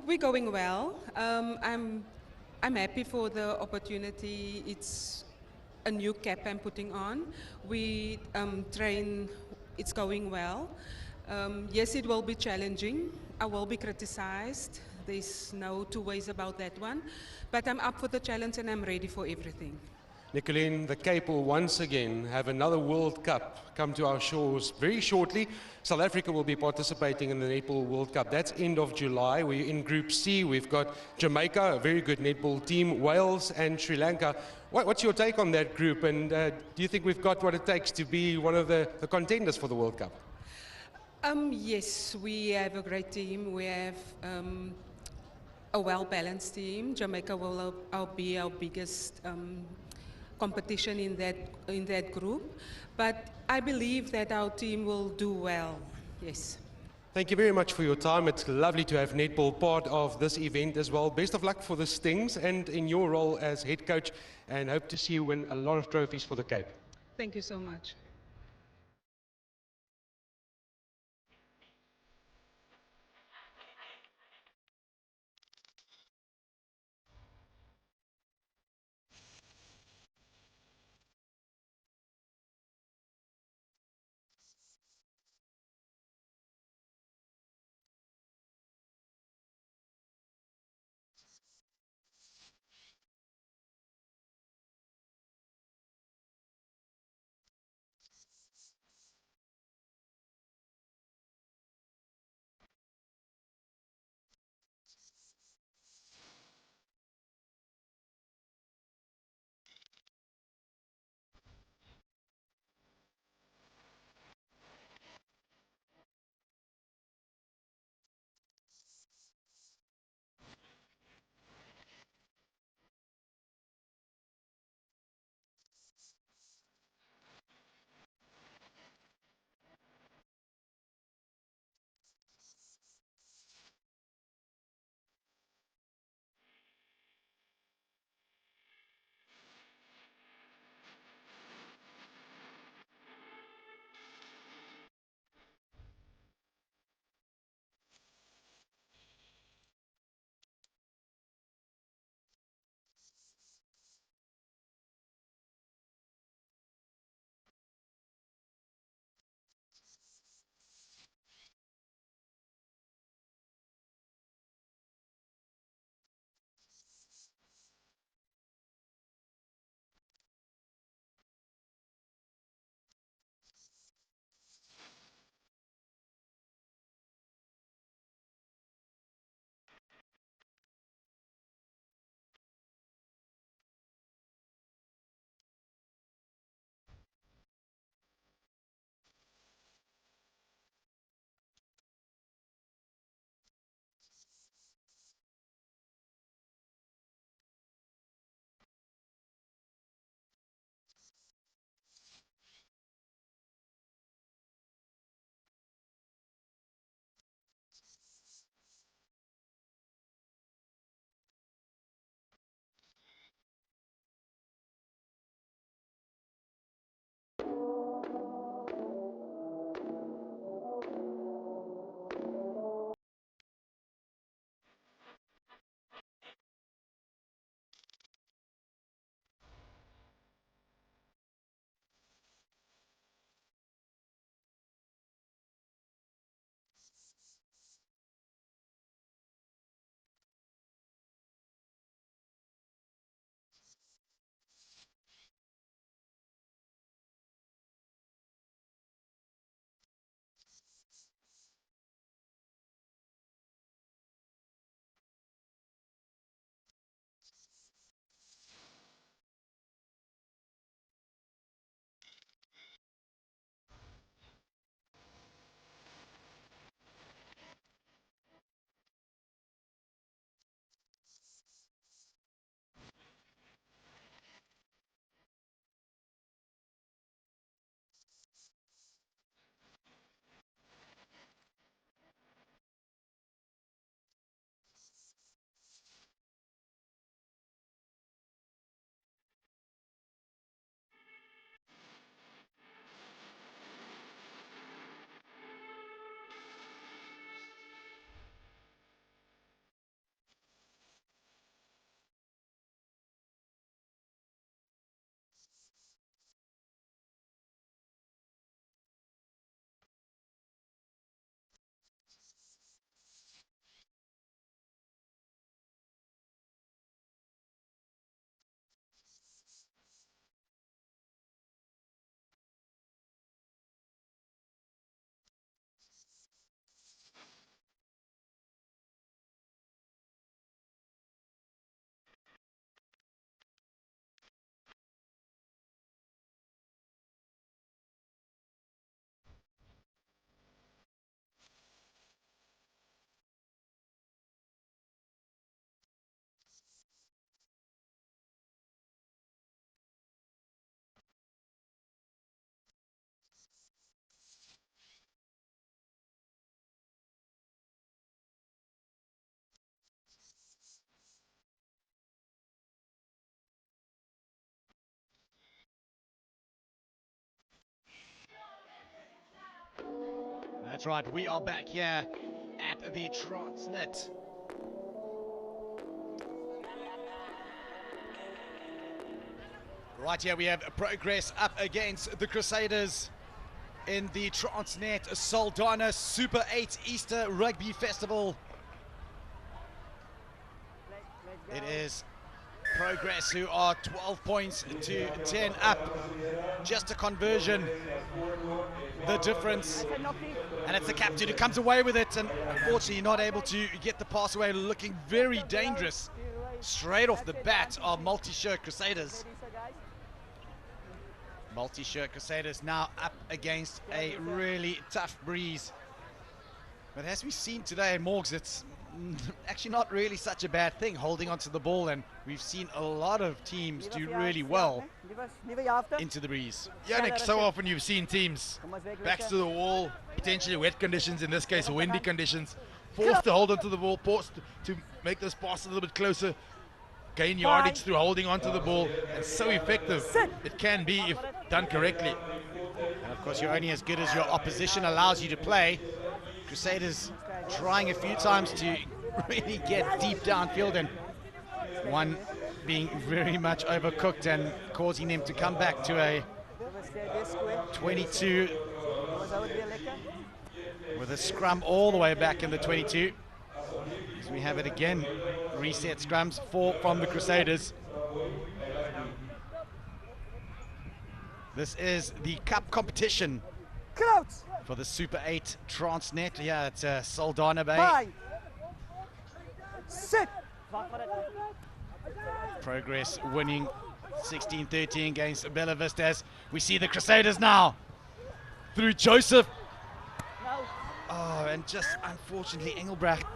E: We're going well. I'm happy for the opportunity. It's a new cap I'm putting on. We train, it's going well. Yes, it will be challenging. I will be criticized. There's no two ways about that one. But I'm up for the challenge and I'm ready for everything.
D: Nicoline, the Cape will once again have another World Cup come to our shores very shortly. South Africa will be participating in the Netball World Cup. That's end of July. We're in Group C. We've got Jamaica, a very good netball team, Wales and Sri Lanka. What's your take on that group, and do you think we've got what it takes to be one of the contenders for the World Cup?
E: Yes, we have a great team. We have a well-balanced team. Jamaica will be our biggest competition in that group, but I believe that our team will do well. Yes.
D: Thank you very much for your time. It's lovely to have netball part of this event as well. Best of luck for the Stings and in your role as head coach, and hope to see you win a lot of trophies for the Cape.
E: Thank you so much.
A: That's right, we are back here at the TRANSNET. Right here we have Progress up against the Crusaders in the TRANSNET Saldanha Super 8 Easter Rugby Festival. It is Progress who are 12 points to 10 up. Just a conversion, the difference. And it's the captain who comes away with it, and unfortunately not able to get the pass away, looking very dangerous straight off the bat of Multisure Crusaders. Multisure Crusaders now up against a really tough breeze. But as we've seen today, Morgs, it's actually not really such a bad thing holding onto the ball, and we've seen a lot of teams do really well into the breeze.
C: Yeah, Nick, so often you've seen teams backs to the wall, potentially wet conditions, in this case windy conditions, forced to hold onto the ball, forced to make those passes a little bit closer, gain yardage through holding onto the ball, and so effective it can be if done correctly.
A: And of course, you're only as good as your opposition allows you to play. Crusaders trying a few times to really get deep downfield, and one being very much overcooked and causing them to come back to a 22 with a scrum all the way back in the 22. As we have it again, reset scrums, 4 from the Crusaders. This is the cup competition for the Super 8 TRANSNET. Yeah, it's Saldanha Bay.
B: Sit.
A: Progress winning 16-13 against Bella Vista. As we see the Crusaders now through Joseph. Oh, and just unfortunately Engelbrecht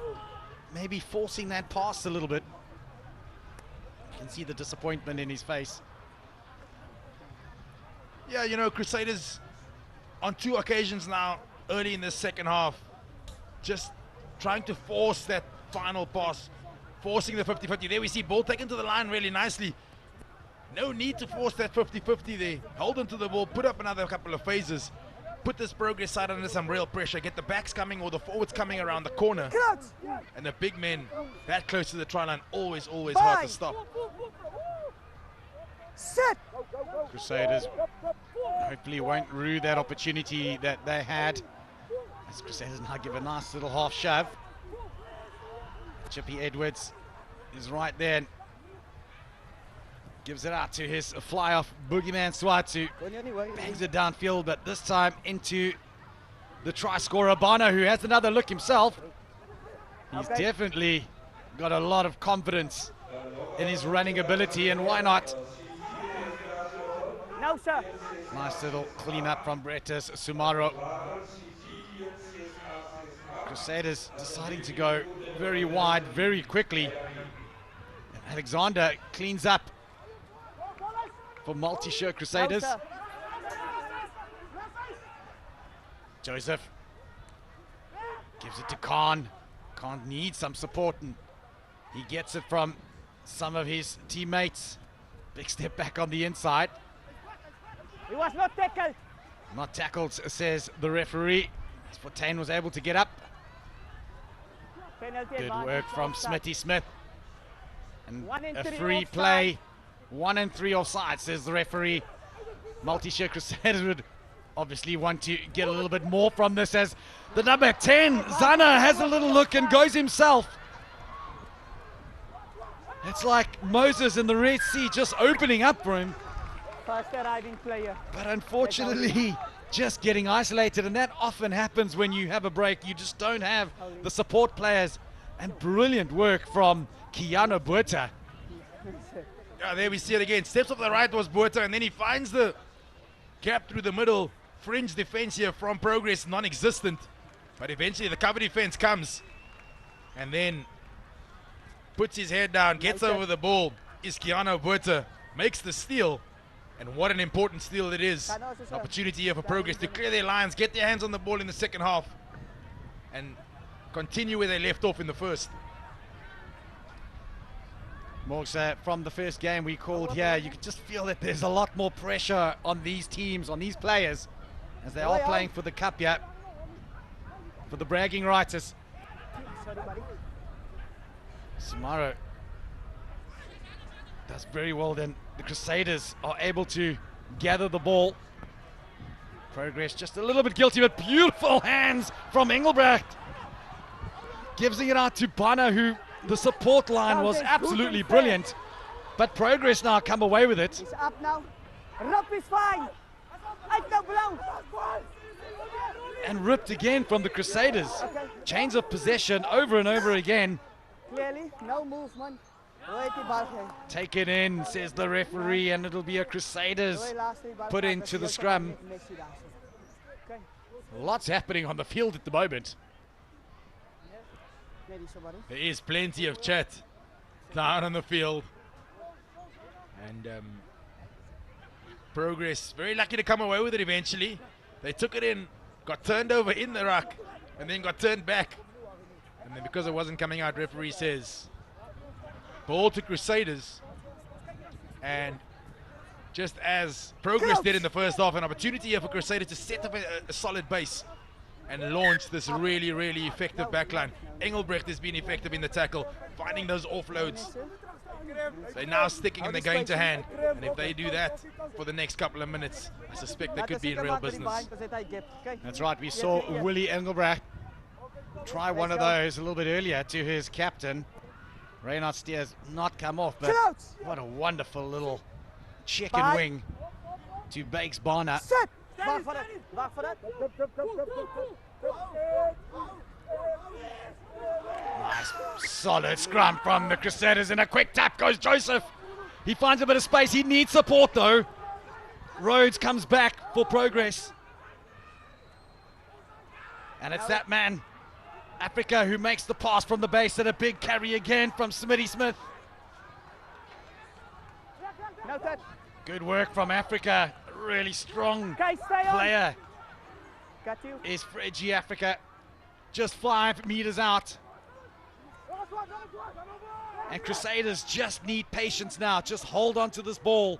A: maybe forcing that pass a little bit. You can see the disappointment in his face.
C: Yeah, you know, Crusaders on 2 occasions now early in the second half just trying to force that final pass, forcing the 50-50. There we see ball taken to the line really nicely. No need to force that 50-50 there. Hold on to the ball, put up another couple of phases, put this Progress side under some real pressure, get the backs coming or the forwards coming around the corner. And the big men that close to the try line, always hard to stop.
B: Sit.
A: Crusaders hopefully won't rue that opportunity that they had. As Crusaders now give a nice little half shove. Chippy Edwards is right there and gives it out to his fly-off boogeyman Swat, who bangs it downfield, but this time into the try scorer Bano, who has another look himself. He's definitely got a lot of confidence in his running ability, and why not?
B: No, sir.
A: Nice little clean up from Bretas Sumaro. Crusaders deciding to go very wide very quickly. And Alexander cleans up for Multisure Crusaders.
B: No,
A: Joseph gives it to Khan. Khan needs some support, and he gets it from some of his teammates. Big step back on the inside.
B: He was not tackled.
A: Not tackled, says the referee. Fortain was able to get up.
B: Penalty
A: Good
B: advantage,
A: work from
B: offside.
A: Smitty Smith. And
B: 1 and
A: a
B: 3
A: free
B: offside.
A: play. 1 and 3 offside, says the referee. Multisure Crusaders would obviously want to get a little bit more from this, as the number 10, Zana, has a little look and goes himself. It's like Moses in the Red Sea just opening up for him.
B: First arriving player.
A: But unfortunately, just getting isolated, and that often happens when you have a break. You just don't have the support players. And brilliant work from Kiano Buerta.
C: Yeah, there we see it again. Steps off the right was Buerta, and then he finds the gap through the middle. Fringe defense here from Progress, non-existent. But eventually the cover defense comes. And then puts his head down, gets over the ball. Is Kiano Buerta, makes the steal. And what an important steal it is. An opportunity here for Progress to clear their lines, get their hands on the ball in the second half, and continue where they left off in the first.
A: Morgs, from the first game we called here, you could just feel that there's a lot more pressure on these teams, on these players, as they are playing for the cup here. for the bragging rights as
B: Sorry, buddy.
A: Samaro does very well. Then the Crusaders are able to gather the ball. Progress just a little bit guilty, but beautiful hands from Engelbrecht. Gives it out to Bana, who the support line was absolutely brilliant. But Progress now come away with it.
B: He's up now. Rup is fine. Uit nou blauw.
A: And ripped again from the Crusaders.
B: Okay.
A: Chains of possession over and over again.
B: Clearly, no movement. Hoe het die bal gegeven?
A: Take it in, says the referee, and it'll be a Crusaders
B: Hoe laatst die bal
A: put
B: gegeven?
A: into the
B: Dat is
A: scrum.
B: met Messi daar zo. Okay.
A: Lots happening on the field at the moment.
B: Nee, die is zo, buddy.
C: There is plenty of chat down on the field. And Progress very lucky to come away with it eventually. They took it in, got turned over in the ruck, and then got turned back. And then because it wasn't coming out, referee says ball to Crusaders. And just as Progress did in the first half, an opportunity here for Crusaders to set up a solid base and launch this really, really effective backline. Engelbrecht has been effective in the tackle, finding those offloads. They're now sticking in the game to hand, and if they do that for the next couple of minutes, I suspect they could be in real business.
A: That's right, we saw Willie Engelbrecht try one of those a little bit earlier to his captain. Reynard Steers not come off, but what a wonderful little chicken wing to Bakes Bana.
B: Sit! Wacht voor het. Wacht voor het.
A: Nice, solid scrum from the Crusaders, and a quick tap goes Joseph. He finds a bit of space. He needs support though. Rhodes comes back for Progress. And it's that man, Africa, who makes the pass from the base, and a big carry again from Smitty Smith.
B: No touch.
A: Good work from Africa. Really strong
B: Okay, stay on.
A: player
B: Got you.
A: is Fredgy Africa. Just 5 meters out. And Crusaders just need patience now. Just hold on to this ball.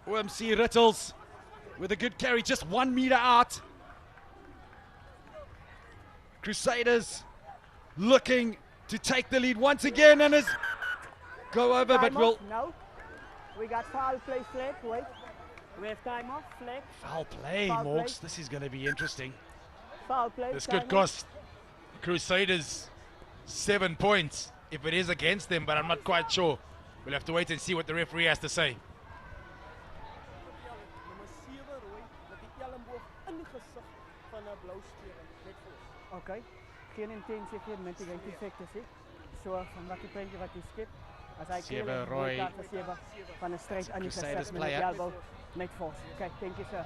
A: OMC Rittles with a good carry, just 1 meter out. Crusaders looking to take the lead once again, and is go over, but
B: Time
A: we'll
B: off. No. We got foul play flag. Wait. We have time off. Flag.
A: foul play,
B: Foul play.
A: Morgs. This is going to be interesting.
B: Foul play.
C: This
B: time
C: could cost Crusaders 7 points if it is against them, but I'm not quite sure. We'll have to wait and see what the referee has to say.
B: Okay. Geen intentie, geen mitigant effect is. Zo van wat die puntje wat die skip. Als hij
A: Sewe Roy,
B: van een strijd aan die
A: Crusaders
B: gezicht met de
A: player.
B: elbow met force. Okay, thank you sir.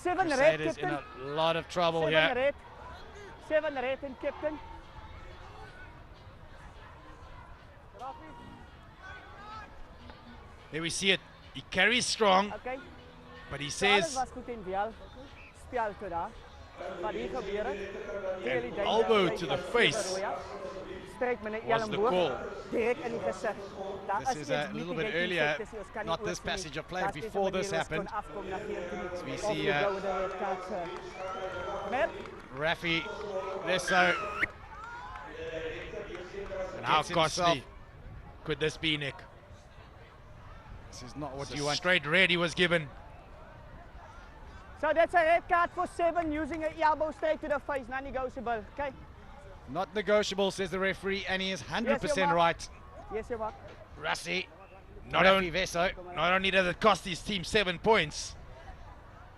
B: 7 red,
A: Crusaders in
B: captain.
A: a lot of trouble
B: 7
A: here.
B: red. 7 red and captain.
C: There we see it. He carries strong,
B: Okay.
C: but he
B: Alles
C: says
B: was goed in Biel. Spel toe daar. Wat hier gebeur het. Clearly
C: an
B: danger.
C: elbow
B: Right
C: to
B: van
C: the
B: Sewe
C: face
B: Roy. Strijk met een
C: was the
B: elleboog.
C: call.
B: Direct in die gezicht. Daar
A: This is a little bit earlier, not this passage of play, before this happened.
B: So
A: we see, Rafi Lesso.
C: And how
A: Gets himself.
C: costly could this be, Nick?
A: This is not what
C: It's
A: you
C: a
A: want.
C: straight red he was given.
B: So that's a red card for 7 using an elbow straight to the face, non-negotiable. Okay.
A: Not negotiable, says the referee, and he is 100%
B: Mark.
A: right.
B: Yes, you what?
A: Rassi,
C: Not,
A: Rafi
C: only,
A: Veso.
C: not only does it cost his team 7 points,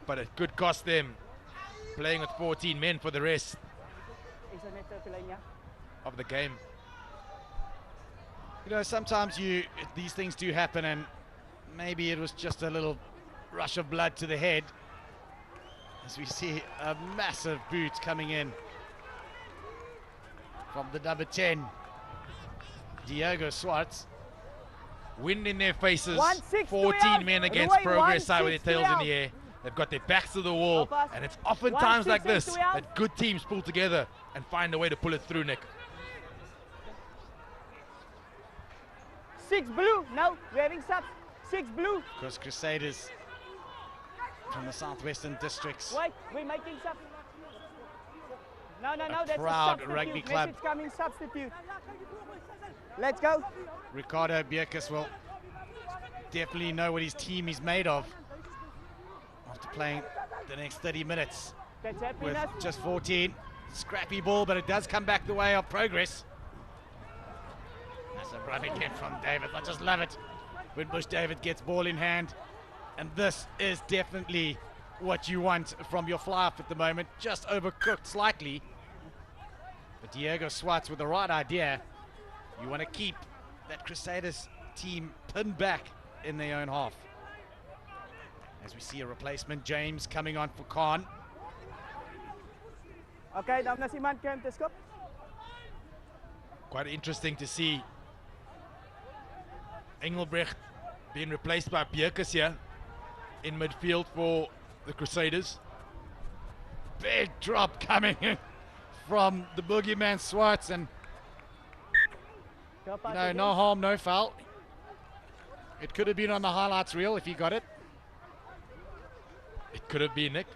C: but it could cost them playing with 14 men for the rest
B: Is er net op de lijn, ja?
C: of the game.
A: You know, sometimes these things do happen, and maybe it was just a little rush of blood to the head. As we see a massive boot coming in from the number 10, Diogo Swartz.
C: Wind in their faces,
B: 1-6
C: 14
B: to
C: men
B: Roy,
C: against Progress side with
B: 1-6
C: their tails in
B: to
C: the air. They've got their backs to the wall,
B: Alpas.
C: and it's often times like
B: 1-6
C: this
B: to
C: that good teams pull together and find a way to pull it through, Nick.
B: 6 blue. No, we're having subs. 6 blue.
A: Because Crusaders from the southwestern districts
B: Wait, we're making subs. No, that's
A: proud
B: a substitute.
A: rugby club.
B: Message coming, substitute. Let's go.
A: Ricardo Bierkes will definitely know what his team is made of after playing the next 30 minutes
B: That's
A: with
B: happiness.
A: just 14. Scrappy ball, but it does come back the way of progress. That's a run again from David. I just love it when Bush David gets ball in hand. And this is definitely what you want from your fly-off at the moment. Just overcooked slightly. But Diego Swartz with the right idea. You want to keep that Crusaders team pinned back in their own half. As we see a replacement, James coming on for Khan.
B: Okay, dan is iemand kent te skop.
C: Quite interesting to see Engelbrecht being replaced by Bierkes here in midfield for the Crusaders.
A: Big drop coming in from the boogeyman Swartz, and no harm, no foul. It could have been on the highlights reel if he got it.
C: It could have been, Nick.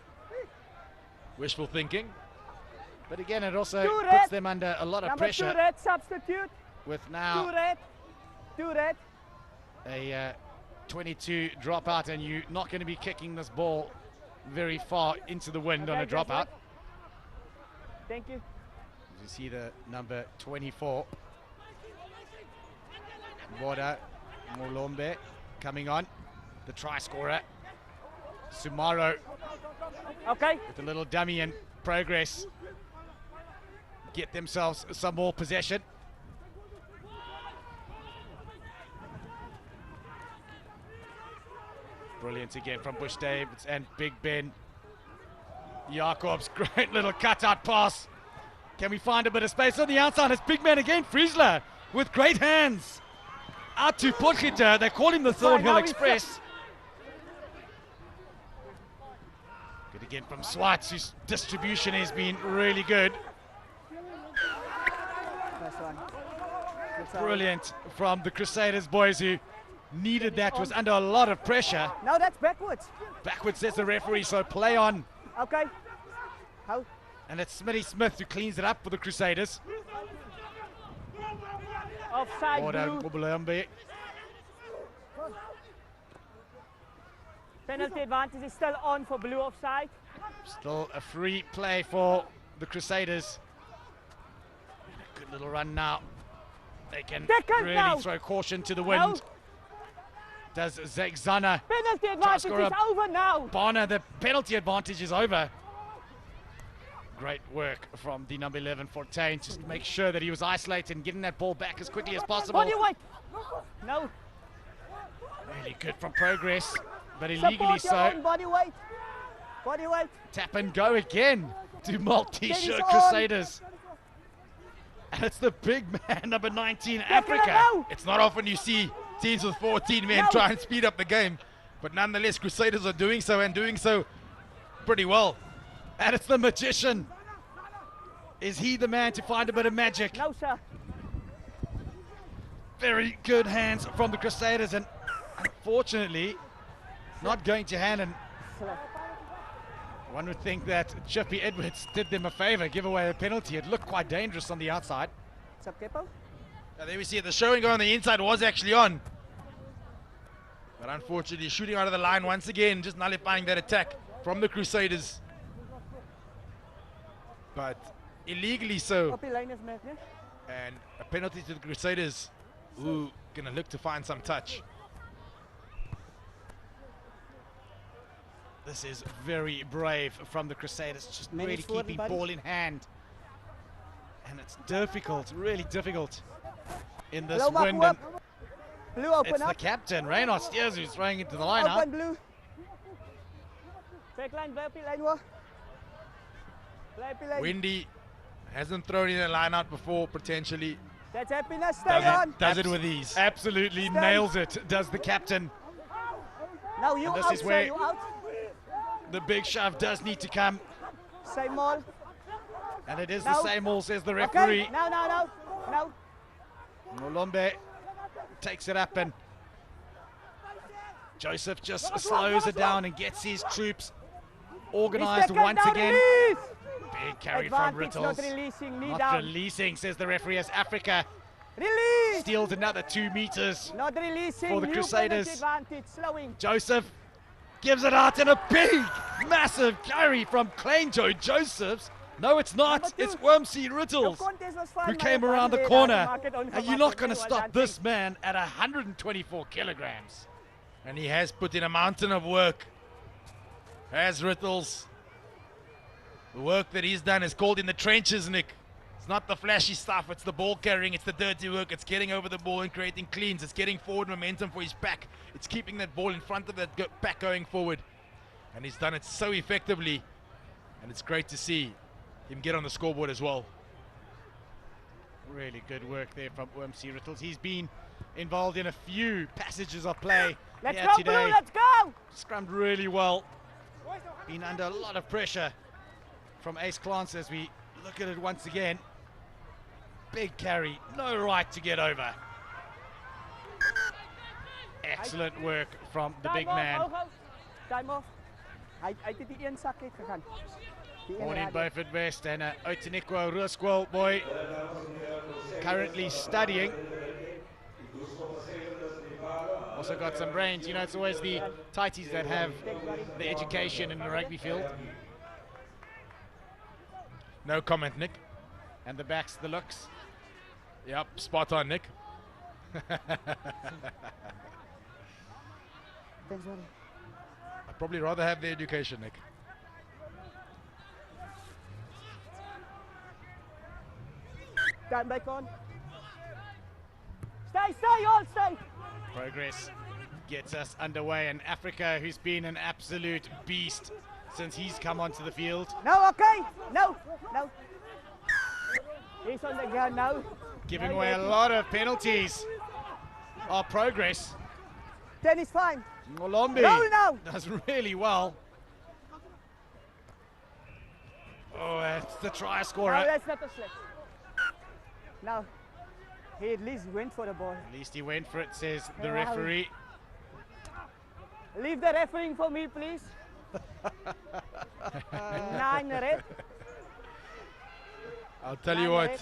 C: Wishful thinking.
A: But again, it also
B: Two
A: puts
B: red.
A: them under a lot of
B: Number 2
A: pressure
B: red, substitute.
A: with
B: 2
A: now
B: red. 2 red.
A: a 22 dropout, and you're not going to be kicking this ball very far into the wind on a
B: Okay,
A: dropout.
B: Thank you.
A: As you see the number 24. Boda Molombe coming on, the try scorer. Sumaro
B: Okay.
A: with a little dummy in progress. Get themselves some more possession. Brilliant again from Bush Davids and Big Ben. Jacobs, great little cutout pass. Can we find a bit of space on the outside? It's big man again, Friesler, with great hands. Out to Potgieter, they call him the Thornhill
B: now he's
A: Express. Good again from Swartz, whose distribution has been really good.
B: Nice one. Good side.
A: Brilliant from the Crusaders boys, who needed that, was under a lot of pressure.
B: No, that's backwards.
A: Backwards says the referee, so play on.
B: Okay. How?
A: And it's Smitty Smith who cleans it up for the Crusaders.
B: Offside,
A: Order
B: blue.
A: Molombe.
B: Penalty advantage is still on for blue offside.
A: Still a free play for the Crusaders. Good little run now. They can
B: Second
A: really
B: now.
A: throw caution to the wind. Does Zegzana.
B: Penalty advantage
A: scorer.
B: is over now.
A: Bonner, the penalty advantage is over. Great work from the number 11, Fortain, just to make sure that he was isolated and getting that ball back as quickly as possible.
B: Body weight. No.
A: Really good from progress, but illegally
B: Support your
A: so.
B: own body weight. Body weight.
A: Tap and go again to Multisure
B: Dennis on.
A: Crusaders. And it's the big man, number 19, Africa.
B: Now.
C: It's not often you see teams with 14 men
B: No.
C: try and speed up the game, but nonetheless, Crusaders are doing so, and doing so pretty well.
A: And it's the magician. Is he the man to find a bit of magic?
B: No, sir.
A: Very good hands from the Crusaders, and unfortunately not going to hand. And one would think that Chippy Edwards did them a favor, give away a penalty. It looked quite dangerous on the outside.
B: What's up, Kepo?
C: Now there we see it, the showing on the inside was actually on, but unfortunately shooting out of the line once again, just nullifying that attack from the Crusaders, but illegally so,
B: Op die lyn is met, né?
C: and a penalty to the Crusaders, who gonna look to find some touch.
A: This is very brave from the Crusaders, just
B: Minutes
A: really
B: forward,
A: keeping
B: buddy.
A: ball in hand. And it's difficult, really difficult in this
B: Blue
A: wind.
B: up.
A: And
B: Blue open
A: it's the
B: up.
A: captain, Reynolds Steers, who's throwing into the line now.
B: Open blue. Backline, bly op die lyn hoor. Bly op die lyn.
C: Windy hasn't thrown in a line out before, potentially.
B: That's happiness. Stay on.
C: Does it with ease.
A: Absolutely
B: Stay.
A: nails it, does the captain.
B: Now you
A: And this
B: out,
A: is
B: sir,
A: where-
B: you out.
A: The big shove does need to come,
B: Same all.
A: and it is
B: No.
A: the same all, says the
B: Okay,
A: referee.
B: now.
A: Molombe takes it up, and Joseph just slows it down and gets his troops organized
B: Second
A: once
B: down,
A: again.
B: release.
A: Big carry
B: Advantage,
A: from
B: not
A: Rittles.
B: releasing, knee
A: Not
B: down.
A: releasing, says the referee, as Africa
B: Release!
A: steals another 2 meters.
B: Not releasing,
A: for the
B: new
A: Crusaders.
B: penalty advantage, slowing.
A: Joseph gives it out, and a big, massive carry from Klein Joe Josephs. No, it's not.
B: Number 2.
A: It's Wormsy
B: The
A: Rittles
B: contest was fun,
A: who
B: maar
A: came
B: het
A: around the
B: was
A: corner.
B: maak het
A: And you're not
B: ongemakkelijk.
A: going to
B: Well
A: stop
B: done,
A: this
B: thanks.
A: man at 124 kilograms.
C: And he has put in a mountain of work. As Rittles. The work that he's done is called in the trenches, Nick. It's not the flashy stuff, it's the ball carrying, it's the dirty work, it's getting over the ball and creating cleans, it's getting forward momentum for his back, it's keeping that ball in front of that back going forward. And he's done it so effectively, and it's great to see him get on the scoreboard as well.
A: Really good work there from Wormsy Rittles. He's been involved in a few passages of play
B: Let's
A: here
B: go,
A: today.
B: Blue, let's go!
A: Scrummed really well. Been under a lot of pressure from Ace Klance as we look at it once again. Big carry, no right to get over. Excellent work from the big man.
B: Time off. Hij het die een zak uitgegaan. Die een
A: Born in
B: radio.
A: Beaufort West and Otanikwa Ruskwa boy, currently studying. Also got some brains. You know, it's always the tighties that have the education in the rugby field.
C: No comment, Nick.
A: And the backs, the looks.
C: Yep, spot on, Nick.
B: Thanks, buddy.
C: I'd probably rather have the education, Nick.
B: Stand back on. Stay, all stay.
A: Progress gets us underway, and Africa, who's been an absolute beast since he's come onto the field.
B: No, okay. No. He's on the ground now.
A: Giving away a lot of penalties. Our Progress.
B: 10 is fine.
A: Molombi
B: Roll now.
A: does really well. Oh, that's the try
B: No,
A: scorer.
B: that's not a slip. Now, he at least went for the ball.
A: At least he went for it, says the
B: Yeah.
A: referee.
B: Leave the refereeing for me, please. 9 red.
C: I'll tell you
B: Nine
C: what,
B: red.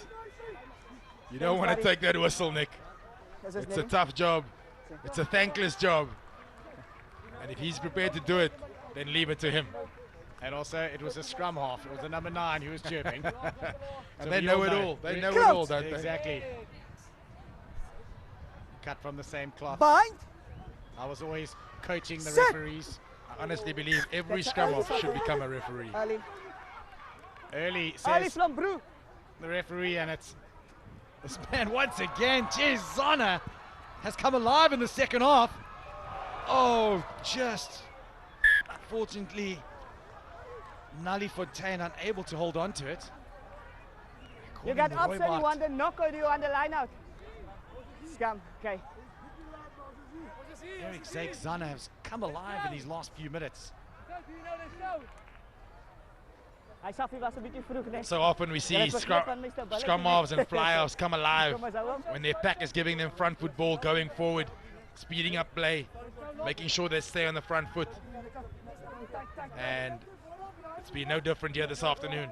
C: you don't want to
B: buddy.
C: take that whistle, Nick.
B: This is
C: It's a
B: Nevin.
C: tough job. It's a thankless job. And if he's prepared to do it, then leave it to him.
A: And also, it was a scrum half. It was the number 9 who was chirping.
C: And they know it all. They know it all, don't they?
A: Exactly. Cut from the same cloth.
B: Bind.
A: I was always coaching the
B: Sit.
A: referees.
C: I honestly believe every
B: That's
C: scrum
B: early
C: off should
B: something.
C: become a referee.
B: Ali
A: Early,
B: Ali
A: says
B: from Brew.
A: the referee, and it's this man once again. Jeez, Zana has come alive in the second half. Oh, just unfortunately, Nali Fontaine unable to hold on to it.
B: You got upset, you want the knockout, you want the line out. Scam, okay.
A: Eric Zake Zana has come alive in these last few minutes.
B: Hij zag hij was een beetje vroeg, nee.
C: So often we see scrum halves and fly-offs come alive
B: Kom maar zo om.
C: when their pack is giving them front foot ball, going forward, speeding up play, making sure they stay on the front foot. And it's been no different here this afternoon.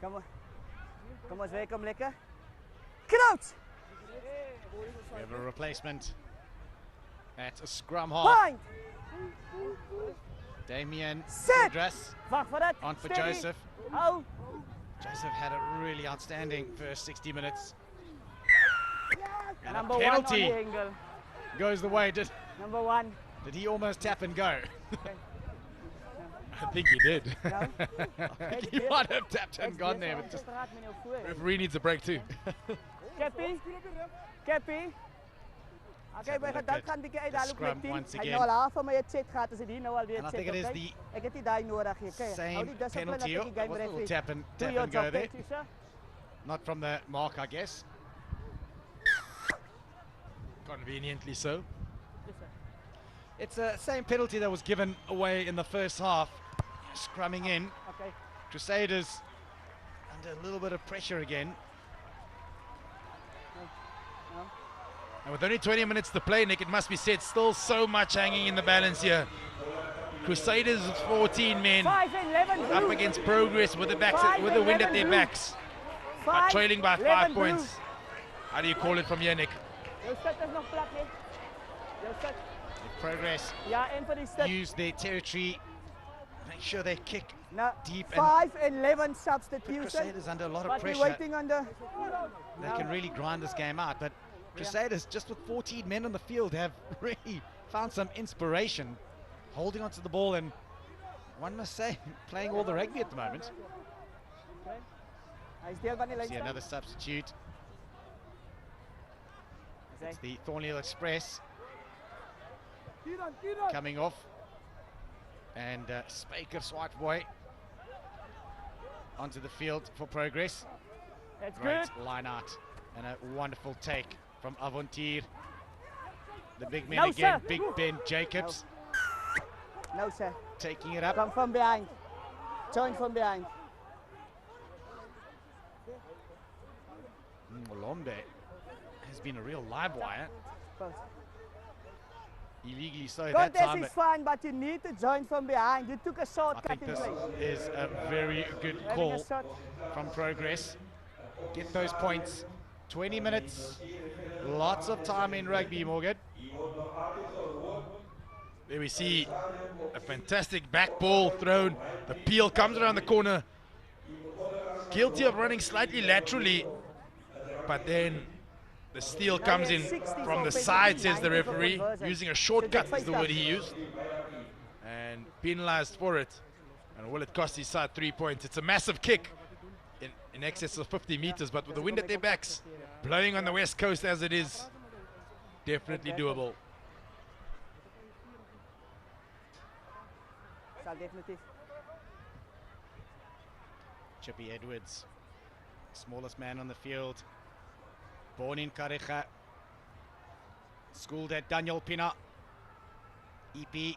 B: Kom maar. Kom maar, zweek hem lekker. Crouch!
A: We have a replacement at a scrum half.
B: Bind!
A: Damien
B: Sit!
A: Dress
B: Wacht voor dat.
A: on for
B: Steady.
A: Joseph.
B: Hou.
A: Joseph had a really outstanding first 60 minutes. And
B: Number
A: a
B: 1 on
A: penalty
B: the angle.
A: goes the way. Did
B: Number 1.
A: he almost tap and go?
C: I think he did.
B: Nou.
A: He might have tapped and gone there, but just
C: Referee needs a break too.
B: Cappy. Cappy. Oké, wij gaan dat gaan een beetje uithalen
A: scrum
B: met 10.
A: once
B: Hij
A: again.
B: nou al half van mij het zit gaat, als hij die nou alweer
A: And I
B: het
A: think
B: zit,
A: it is
B: oké?
A: the
B: Ik heb die die nodig hier, kijk. Hou
A: same
B: die discipline
A: penalty.
B: dat ik die
A: Oh,
B: game
A: was a little
B: referee.
A: tap
B: Doe
A: and
B: your
A: go
B: job,
A: there.
B: thank you, sir.
A: Not from the mark, I guess.
C: Conveniently so.
B: Yes, sir.
A: It's the same penalty that was given away in the first half. Scrumming in.
B: Oké.
A: Crusaders under a little bit of pressure again.
C: And with only 20 minutes to play, Nick, it must be said, still so much hanging in the balance here. Crusaders with 14 men
B: 5 and 11
C: up
B: blue.
C: against Progress with the backs,
B: 5
C: with the
B: and
C: wind at
B: 11
C: their
B: blue.
C: backs, but
B: 5,
C: trailing by 5
B: 11
C: points.
B: blue.
C: How do you call it from here, Nick?
B: Jou sit is nog plat, hè? Jou sit.
A: Progress
B: Ja, en vir die sit.
A: use their territory, make sure they kick
B: Nou,
A: deep and
B: 5 and 11 substitution.
A: Crusaders under a lot of
B: But we're
A: pressure.
B: waiting on the...
A: They can really grind this game out, but Crusaders, just with 14 men on the field, have really found some inspiration, holding onto the ball, and one must say, playing all the rugby at the moment.
B: Hy is deel van die lyn
A: See
B: staan.
A: another substitute.
B: Is hy?
A: It's the Thornhill Express coming off, and Spake of Swartboy onto the field for Progress.
B: That's
A: Great
B: good.
A: line out and a wonderful take from Avontier. The big man
B: No,
A: again,
B: sir.
A: Big Ben Jacobs,
B: No, sir.
A: taking it up.
B: Come from behind. Join from behind.
A: Molombe has been a real live wire,
B: Both.
A: illegally so that
B: Contest
A: time.
B: is fine, but you need to join from behind. You took a
A: I
B: shortcut
A: think
B: in
A: this
B: play.
A: is a very good
B: Having
A: call
B: a shot.
A: from Progress. Get those points. 20 minutes, lots of time in rugby, Morgan.
C: There we see a fantastic back ball thrown. The peel comes around the corner. Guilty of running slightly laterally, but then the steal comes in from the side, says the referee. Using a shortcut is the word he used. And penalized for it. And will it cost his side 3 points? It's a massive kick in excess of 50 meters, but with the wind at their backs, blowing on the west coast as it is, definitely doable.
B: Sal definitief.
A: Chippy Edwards, smallest man on the field, born in Kareja, schooled at Daniel Pina, EP,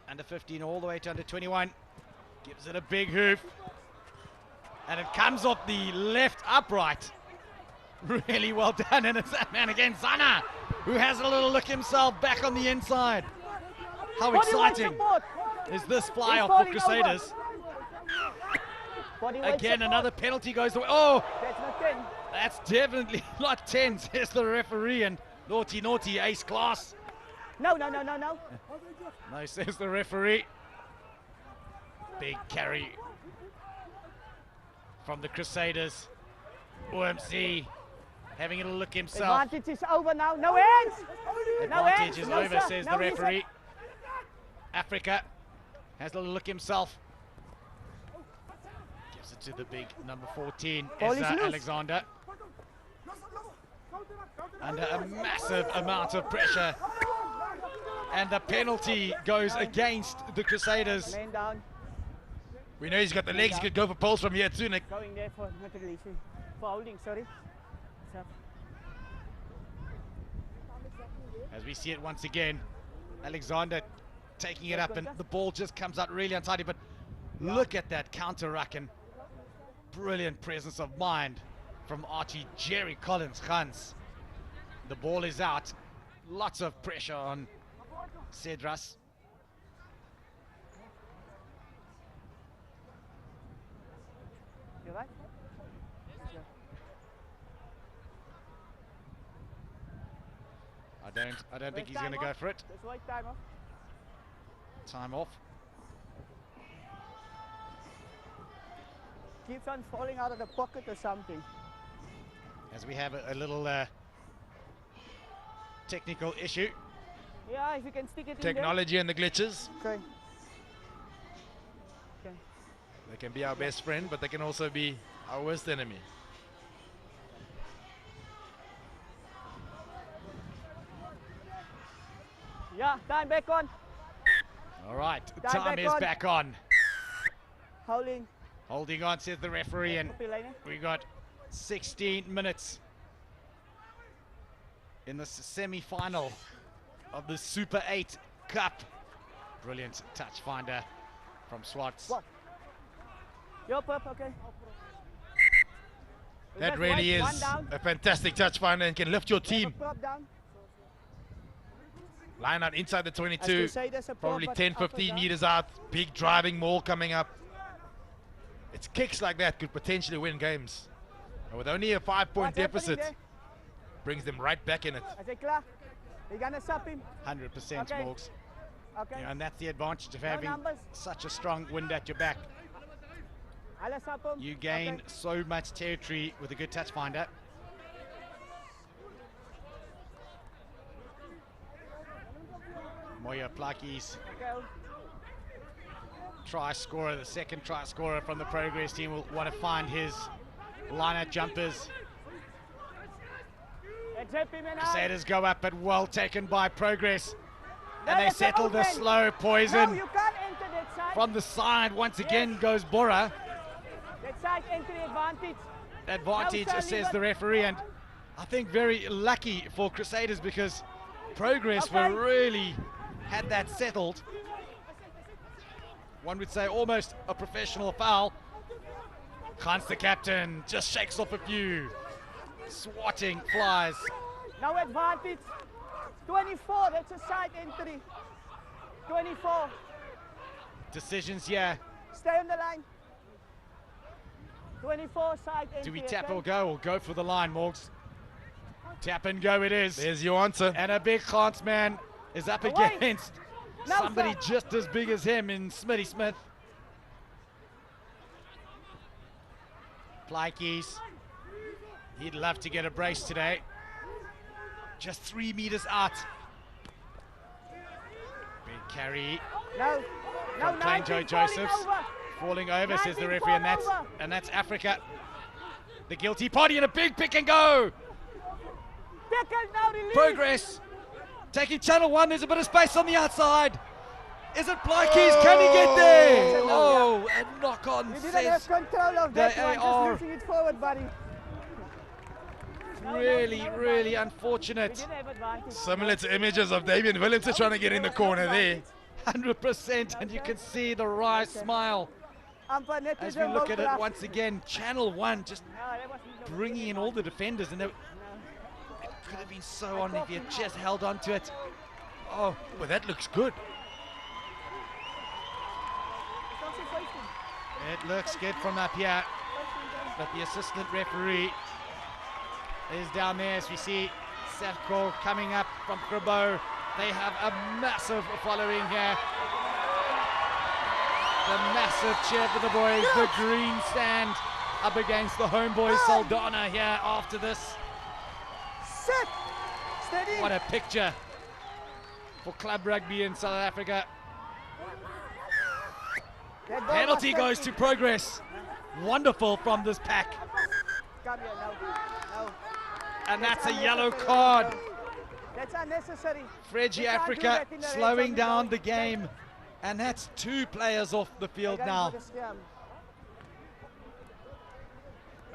A: under 15 all the way to under 21, gives it a big hoof, and it comes off the left upright. Really well done, and it's that man again, Zana, who has a little look himself back on the inside. How
B: Body weight
A: exciting
B: support.
A: is this fly
B: He's
A: off for
B: falling
A: Crusaders?
B: Body weight
A: Again,
B: support.
A: another penalty goes away. Oh,
B: That's not 10.
A: that's definitely not 10, says the referee, and naughty, naughty, ace class.
B: No, no, no, no, no.
A: No, says the referee. Big carry from the Crusaders. OMC having a look himself.
B: Advantage is over now. No hands.
A: Advantage is
B: No,
A: over,
B: sir.
A: says
B: No,
A: the
B: yes, sir.
A: referee. Africa has a look himself. Gives it to the big number 14,
B: Ball is
A: Ezra
B: loose.
A: Alexander. Under a massive amount of pressure. And the penalty goes against the Crusaders.
B: Man down.
C: We know he's got the legs, he could go for poles from here too, Nick.
B: Going there for not releasing. For holding, sorry. So,
A: As we see it once again, Alexander taking it up, and the ball just comes out really untidy, but look at that counter ruck, and brilliant presence of mind from Archie Jerry Collins Hans. The ball is out, lots of pressure on Cedras.
B: you right?
A: I don't think he's going to go for it.
B: That's right, time off.
A: Time off.
B: Keeps on falling out of the pocket or something.
A: As we have a little technical issue.
B: Yeah, if you can stick it
C: Technology and the glitches,
B: in there. Okay. Okay.
C: they can be our best friend, but they can also be our worst enemy.
B: Yeah, time back on.
A: All right,
B: Time
A: time
B: back
A: is
B: on.
A: back on.
B: Holding.
A: Holding on, says the referee, and
B: Op die lyn, hè.
A: we got 16 minutes in the semi-final of the Super 8 Cup. Brilliant touch finder from Swartz.
B: What? Yup, up, okay.
C: That
B: Just
C: really
B: one
C: is
B: down.
C: a fantastic touch finder and can lift your
B: We have a
C: team.
B: prop down.
C: Line out inside the
B: As
C: 22.
B: Crusaders are
C: Probably
B: proper
C: 10,
B: up and
C: 15
B: down.
C: meters out. Big driving maul coming up. It's kicks like that could potentially win games. And with only a 5-point
B: What's happening
C: deficit,
B: there?
C: brings them right back in it.
B: Is hij klaar? You gonna sub him?
A: 100%
B: Okay.
A: Morgs.
B: Okay.
A: You know, and that's the advantage of
B: No
A: having
B: numbers.
A: such a strong wind at your back.
B: Alle sub him.
A: You gain
B: Okay.
A: so much territory with a good touch finder. Moya Plaki's
B: Okay.
A: try scorer, the second try scorer from the Progress team, will want to find his line-out jumpers.
B: Let's help him and
A: Crusaders go up, but well taken by Progress.
B: No,
A: And they
B: that's the
A: settle the
B: open.
A: slow
B: No,
A: poison.
B: you can't enter that side.
A: From the side, once again goes Bora.
B: That side entry advantage.
A: Advantage,
B: No, sir,
A: says
B: leave
A: the
B: it.
A: referee, and I think very lucky for Crusaders because Progress
B: Okay.
A: were really had that settled. One would say almost a professional foul. Hans, the captain, just shakes off a few. Swatting flies.
B: No advantage. 24, that's a side entry. 24.
A: Decisions here.
B: Stay on the line. 24 side entry.
A: Do we tap
B: okay?
A: or go? Or go for the line, Morgs? Tap and go it is.
C: There's your answer.
A: And a big Hans man is up
B: Away.
A: against
B: No,
A: somebody
B: sir.
A: just as big as him in Smitty Smith. Plakies. He'd love to get a brace today. Just 3 meters out. Big carry.
B: No. No,
A: From Plain
B: 19
A: Joe
B: falling
A: Josephs.
B: over.
A: Falling over, says the
B: 19
A: referee, and
B: fall
A: that's
B: over.
A: Africa. The guilty party and a big pick and go.
B: Pickle now release.
A: Progress. Taking channel 1, there's a bit of space on the outside. Is it Plakies? Can he get there?
B: Oh.
A: Oh, a knock on,
B: You didn't
A: says
B: have control of that
A: they
B: one.
A: are
B: Just losing it forward, buddy.
A: really
B: We
A: unfortunate.
B: didn't have advantage.
C: Similar to images of Damian Williams trying to get in the corner there.
A: 100%, and you can see the wry smile
B: Amper net
A: as
B: is
A: we
B: een
A: look at it
B: bouwkracht.
A: once again. Channel 1 just
B: No, that wasn't-
A: bringing in all the defenders, and it could have been so on if he had just held on to it. Oh,
C: Well, that looks good.
B: Don't say 15.
A: it looks good from up here, but the assistant referee is down there as we see Safko coming up from Grabo. They have a massive following here. The massive cheer for the boys, the green stand up against the homeboys Saldanha here after this.
B: Sit. Steady.
A: What a picture for club rugby in South Africa.
B: That ball
A: Penalty
B: was
A: goes to
B: 20.
A: Progress. Wonderful from this pack.
B: Come here, no.
A: And that's a
B: unnecessary,
A: yellow
B: no.
A: card.
B: That's unnecessary.
A: Fredgy
B: You can't do
A: Africa
B: that in the red
A: slowing
B: zone,
A: down
B: no.
A: the game. And that's 2 players off the field
B: They're
A: now.
B: going for the scam.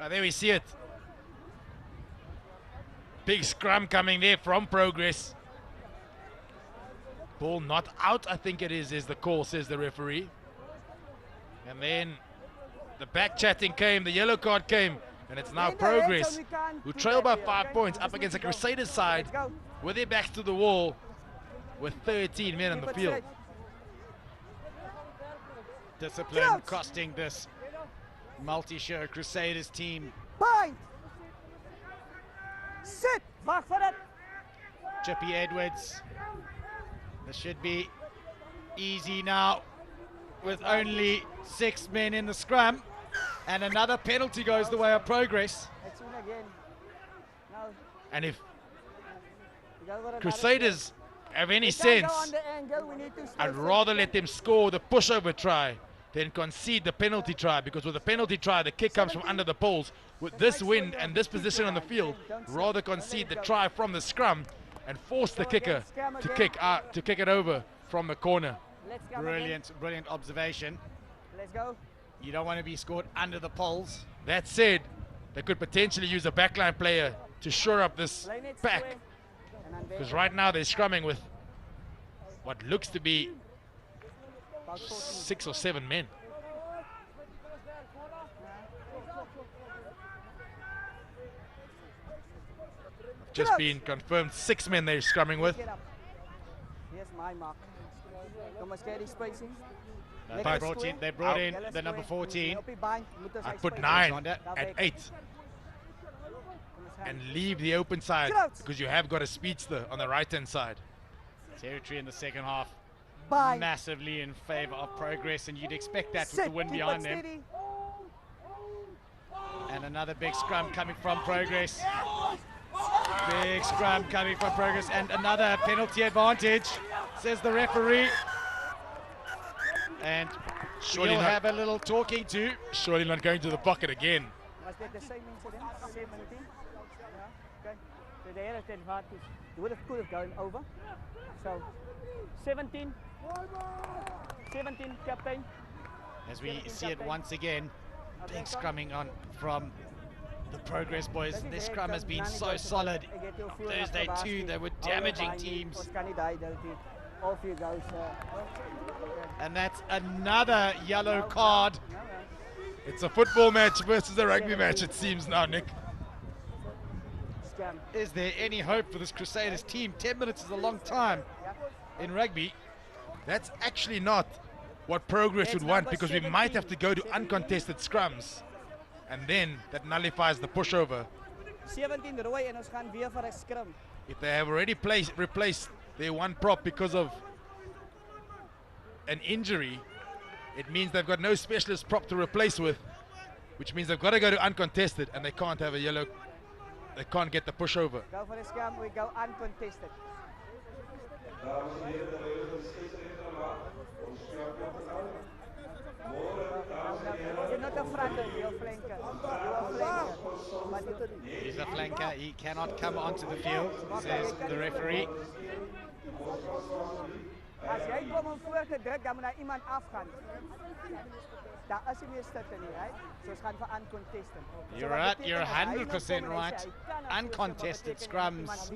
C: There we see it. Big scrum coming there from Progress. Ball not out, I think it is the call, says the referee. And then the back chatting came, the yellow card came, and it's now
B: In the red
C: Progress,
B: zone, we can't
C: who
B: do
C: trail
B: that
C: by
B: here,
C: 5
B: okay?
C: points
B: We
C: up
B: just
C: against the
B: need to go.
C: Crusaders side
B: Let's go.
C: with their backs to the wall with 13 men on
B: Keep
C: the
B: it
C: field.
B: straight.
A: Discipline
B: Crouch.
A: costing this Multisure Crusaders team.
B: Point. Sit. Wacht voor het.
A: Chippy Edwards. This should be easy now with only 6 men in the scrum. And another penalty goes the way of Progress.
B: Let's win again. Now,
C: And if
B: we go for another
C: Crusaders have any
B: scam. We can't go
C: sense,
B: on the angle. We need to stay
C: I'd
B: safe.
C: rather let them score the pushover try than concede the penalty try, because with the penalty try, the kick comes from under the poles. With this wind and this position on the field, rather concede the try from the scrum and force the kicker to kick it over from the corner.
B: Let's go
A: Brilliant observation.
B: Let's go.
A: You don't want to be scored under the poles.
C: That said, they could potentially use a backline player to shore up this
B: Play net
C: back,
B: square. And then
C: because
B: back.
C: right now they're scrumming with what looks to be
B: About 14.
C: 6 or 7 men. Just been confirmed 6 men they're scrumming with.
B: Get up. my mark. Kom ons kyk die spacing.
A: They brought in the number 14.
C: I put 9 at 8 and leave the open side because you have got a speedster on the right-hand side.
A: Territory in the second half
B: Bye.
A: massively in favor of Progress, and you'd expect that with the win behind them. And another big scrum coming from Progress. Big scrum coming from Progress, and another penalty advantage, says the referee. And
C: Surely
A: he'll
C: not.
A: have a little talking to.
C: Surely not going to the pocket again.
B: Was that the same incident? 17? Yeah, okay. So they had an advantage. You could have gone over. So 17. 17, captain.
A: As we see it once again, big scrumming on from the Progress boys. This scrum has been so solid. Thursday too, they were damaging teams.
B: Off you goes.
A: And that's another yellow card.
C: It's a football match versus a rugby match, it seems now, Nick.
A: Is there any hope for this Crusaders team? 10 minutes is a long time in rugby.
C: That's actually not what Progress would want, because we might have to go to uncontested scrums. And then that nullifies the pushover.
B: 17 rooi en ons gaan weer vir 'n scrum.
C: If they have already replaced their one prop because of an injury, it means they've got no specialist prop to replace with, which means they've got to go to uncontested, and they can't have a yellow. They can't get the pushover.
B: Go for the scrum, we go uncontested. You're not a fronter, you're a flanker.
A: He's a flanker, he cannot come onto the field, says the referee.
B: As jy kom om voor te druk, dan moet daar iemand afgaan. Daar is nie meer stilte nie, right? So ons gaan vir uncontested.
A: You're right, you're 100% right. Uncontested scrums.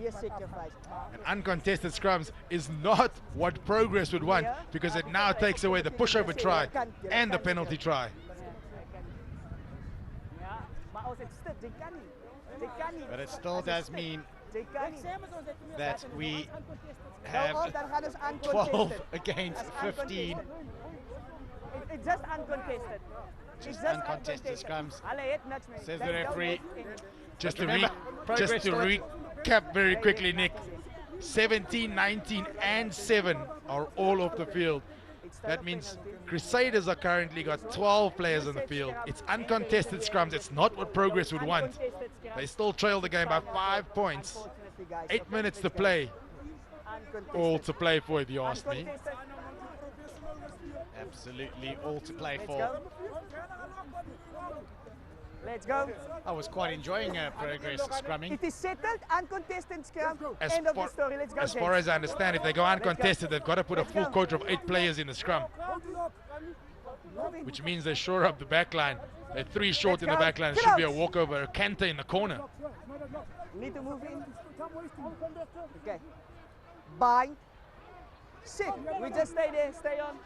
C: And uncontested scrums is not what Progress would want, because it now takes away the pushover try and the penalty try.
A: But it still does mean that we have 12 against 15.
B: It's just uncontested.
A: Just uncontested scrums, says the referee.
C: Just to recap very quickly, Nick. 17, 19 and 7 are all off the field. That means Crusaders are currently got 12 players on the field. It's uncontested scrums. It's not what Progress would want. They still trail the game by 5 points. 8 minutes to play. All to play for, if you ask me.
A: Absolutely all to play for.
B: Let's go.
A: I was quite enjoying Progress scrumming.
B: It is settled, uncontested scrum. End of the story. Let's go.
C: As far as I understand, if they go uncontested, they've got to put a full quota of 8 players in the scrum, which means they shore up the back line. They're 3 short in the back line. It should be a walkover, a canter in the corner.
B: Need to move in. Okay. Bind. Sit. We just stay there. Stay on.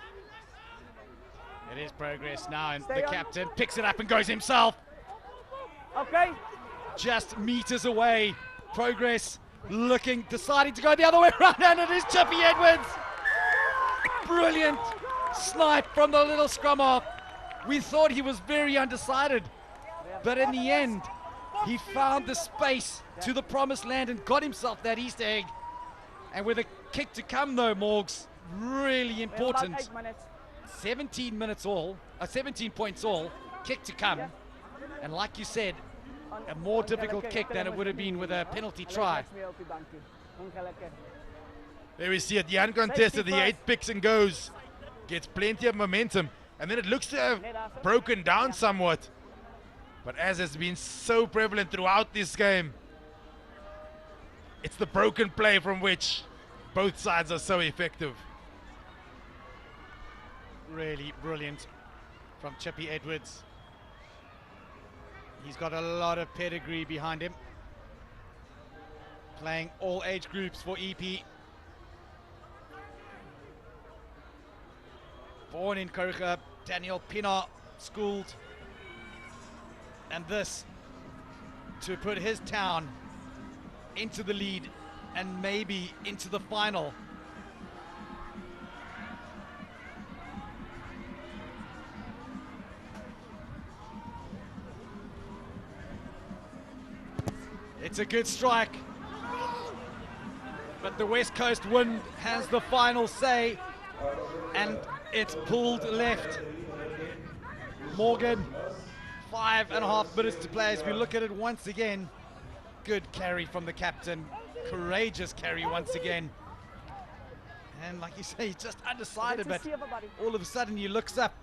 A: It is Progress now, and the captain picks it up and goes himself.
B: Okay.
A: Just meters away. Progress deciding to go the other way around, and it is Chippy Edwards. Brilliant snipe from the little scrum off. We thought he was very undecided, but in the end, he found the space to the promised land and got himself that Easter egg. And with a kick to come though, Morgs, really important. 17 points all, kick to come. And like you said, a more difficult kick than it would have been with a penalty try.
C: There we see it, the uncontested, the 8 picks and goes. Gets plenty of momentum, and then it looks to have broken down somewhat. But as has been so prevalent throughout this game, it's the broken play from which both sides are so effective.
A: Really brilliant from Chippy Edwards. He's got a lot of pedigree behind him. Playing all age groups for EP. Born in Kouga, Daniel Pienaar schooled. And this to put his town into the lead and maybe into the final It's a good strike. But the West Coast wind has the final say, and it's pulled left. Morgan, 5.5 minutes to play as we look at it once again. Good carry from the captain, courageous carry once again. And like you say, he's just undecided, but all of a sudden he looks up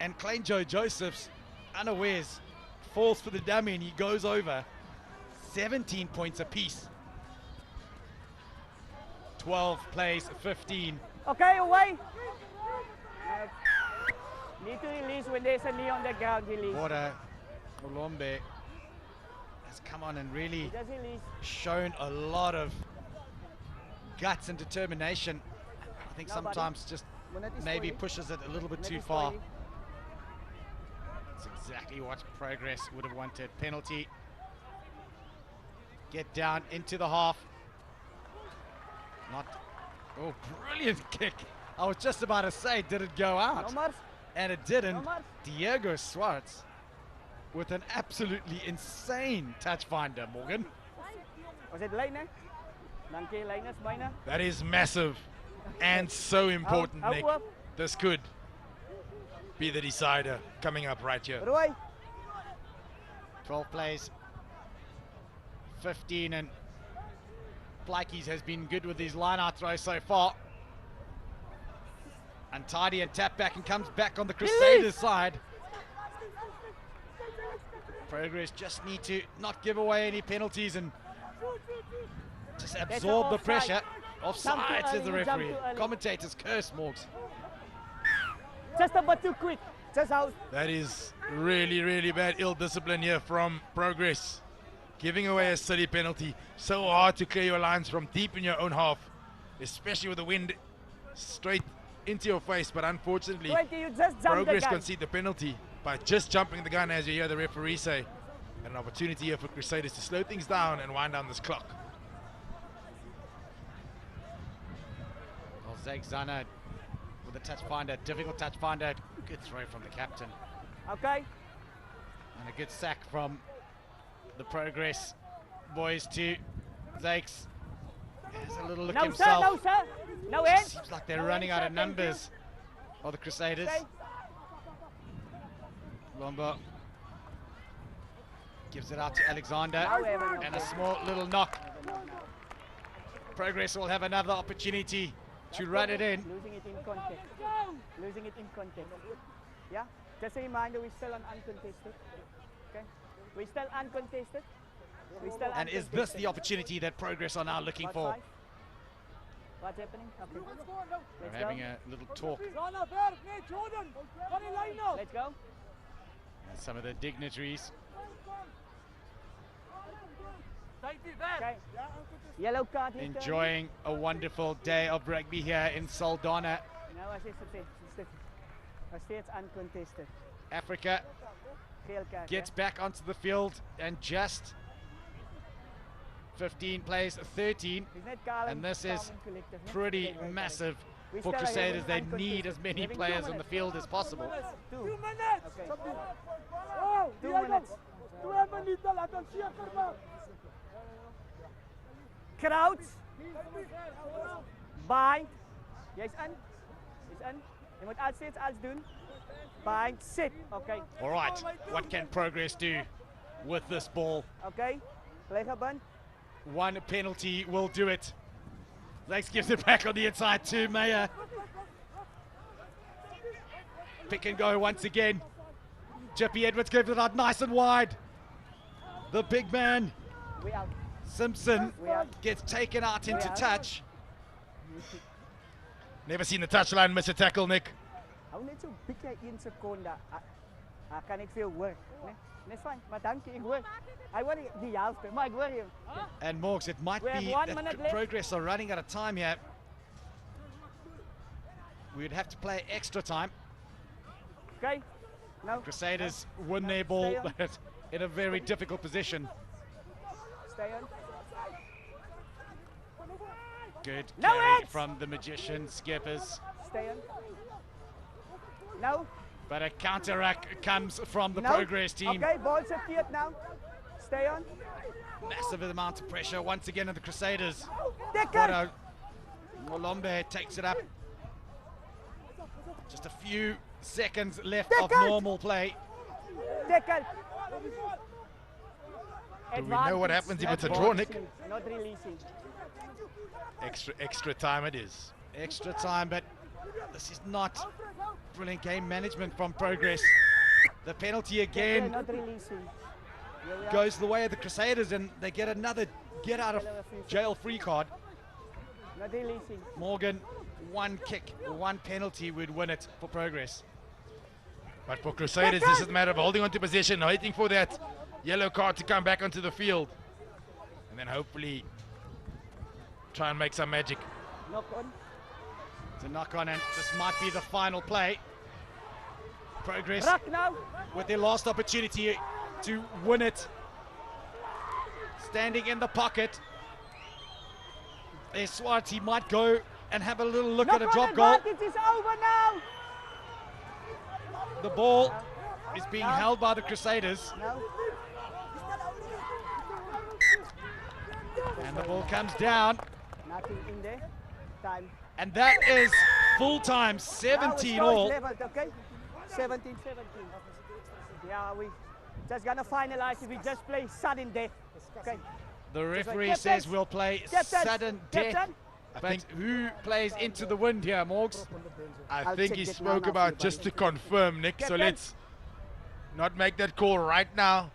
A: and Klein Joe Josephs, unawares, falls for the dummy and he goes over. 17 points apiece. 12 plays 15.
B: Okay, away. Need to release when there's a knee on the ground, release.
A: Bora Molombe has come on and really
B: Just release.
A: shown a lot of guts and determination. I think
B: Nobody.
A: sometimes just maybe pushes it a little bit too far. That's exactly what Progress would have wanted. Penalty. Get down into the half. Not, oh, brilliant kick. I was just about to say, did it go out?
B: No more.
A: And it didn't.
B: No more.
A: Diego Swartz with an absolutely insane touch finder, Morgan.
B: Was it Leine? Dankie, Leine is myne.
C: That is massive and so important, Nick.
B: Up.
C: This could be the decider coming up right here.
B: Roy.
A: 12 plays, 15, and Blakey's has been good with his line-out throw so far. Untidy and tap back and comes back on the Crusaders side. Progress just need to not give away any penalties and just absorb the pressure. Offside, says the referee. Commentators curse Morgs.
B: Just a bit too quick. Just out.
C: That is really, really bad ill discipline here from Progress. Giving away a silly penalty. So hard to clear your lines from deep in your own half, especially with the wind straight into your face. But unfortunately,
B: 20, you just jump
C: Progress
B: the gun.
C: concede the penalty by just jumping the gun, as you hear the referee say. And an opportunity here for Crusaders to slow things down and wind down this clock.
A: Well, Zach Zana with a touch finder, difficult touch finder. Good throw from the captain.
B: Okay.
A: And a good sack from the Progress boys to Zakes. Has a little look
B: No, sir.
A: himself.
B: No, sir. No end.
A: Seems like they're running out of numbers for the Crusaders.
B: Okay.
A: Lombo gives it out to Alexander,
B: However,
A: and a small little knock. Progress will have another opportunity to run it in.
B: Losing it in contact. Losing it in contact. Yeah? Just a reminder, we're still uncontested. Okay? We're still uncontested. We're still
A: And is this the opportunity that Progress are now looking
B: What
A: for?
B: five? What's happening? Okay.
A: They're
B: Let's
A: having
B: go.
A: a little talk.
B: Let's go.
A: And some of the dignitaries.
B: Okay. Yellow card. here,
A: Enjoying a wonderful day of rugby here in Saldanha.
B: Nou, as is het steeds uncontested.
A: Africa
B: Geel kaart.
A: gets back onto the field and just 15 plays 13.
B: He's net calm
A: And this is
B: calm and collective, ne?
A: pretty
B: Okay, right.
A: massive
B: We
A: for
B: still are
A: Crusaders. They
B: having
A: need as many
B: having
A: players
B: 2
A: on the
B: minutes.
A: field as possible.
B: 2 minutes. Okay. 2 minutes. Crouch. Bind. Jy's in. Jy's in. Jy moet steeds alles doen. Bind. Sit. Okay.
A: All right, what can Progress do with this ball?
B: Okay. Play gebind.
A: One penalty will do it. Zakes gives it back on the inside to Meyer. Pick and go once again. Jippy Edwards gives it out nice and wide. The big man,
B: We out.
A: Simpson,
B: We out.
A: gets taken out into touch.
C: Never seen the touchline miss a tackle, Nick.
B: Hou net so bietjie 1 sekonde. Kan ek veel hoor, né? Dis fyn, maar dankie, ek hoor. Hy hoor die helfte, maar ek hoor jou.
A: And Morgs, it might
B: We have
A: be
B: 1
A: that
B: minute left.
A: Progress are running out of time here. We'd have to play extra time.
B: Okay. Nou,
A: Crusaders win their ball,
B: Stay on.
A: but in a very difficult position.
B: stay on.
A: Good
B: No
A: carry
B: hits!
A: from the Magician Skippers.
B: Stay on. Nou,
A: But a counteract comes from the
B: nou.
A: Progress team.
B: Okay, ball secured now. Stay on.
A: Massive amount of pressure once again on the Crusaders.
B: Declan.
A: Molombe takes it up. Just a few seconds left of
B: Declan.
A: normal play.
B: Declan.
C: Do we know what happens if it's a draw, Nick?
B: Not releasing.
C: Extra time it is.
A: Extra time, but this is not brilliant game management from Progress. The penalty again
B: Not releasing.
A: goes the way of the Crusaders, and they get another get out of jail free card.
B: Not releasing.
A: Morgan, one kick, one penalty would win it for Progress.
C: But for Crusaders, this is a matter of holding on to possession, waiting for that yellow card to come back onto the field. And then hopefully try and make some magic.
B: Knock on.
A: To knock on, and this might be the final play. Progress
B: Rock now.
A: with their last opportunity to win it. Standing in the pocket. There's Swartz, he might go and have a little look at a drop goal.
B: It is over now.
A: The ball is being held by the Crusaders.
B: No.
A: And the ball comes down.
B: Nothing in there. Time.
A: And that is full time, 17 all.
B: Leveled, okay? 17-17. Yeah, we just gonna finalize if we just play sudden death. Okay.
A: The referee
B: Captain.
A: says we'll play
B: Captain.
A: sudden death.
B: Captain.
A: But who plays into the wind here, Morgs?
C: I
B: I'll
C: think
B: check
C: he
B: this
C: spoke
B: now,
C: about
B: everybody.
C: just to confirm, Nick. So
B: Captain.
C: let's not make that call right now.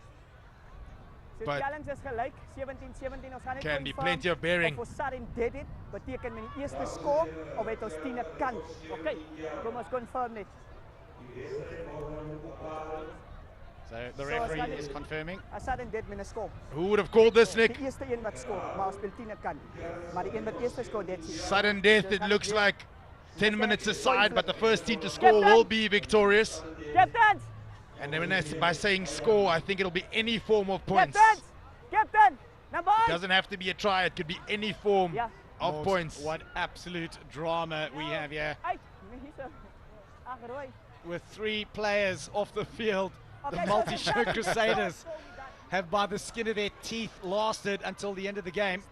B: So
C: But
B: challenge is gelijk, 17-17. Ons gaan net
C: can be
B: confirm
C: plenty of bearing.
B: Of ons sudden dead it, beteken men die eerste score of het ons 10 kan. Okay, kom ons confirm net.
A: So the referee is confirming.
B: A sudden dead men 'n score.
C: Who would have called this,
B: Die
C: Nick?
B: eerste een wat score, maar ons speel 10 kan. Maar die een wat eerste score, that's it.
C: Sudden death, it looks like 10 minutes aside, but the first team to score will be victorious.
B: Captains!
C: And then by saying score, I think it'll be any form of points.
B: Captains! Captain! Number 8!
C: Doesn't have to be a try, it could be any form
B: Yeah.
C: of
A: Morgs,
C: points.
A: What absolute drama we have here.
B: Uit! Mense. Agterwy.
A: With 3 players off the field, the
B: Okay.
A: Multisure Crusaders have by the skin of their teeth lasted until the end of the game.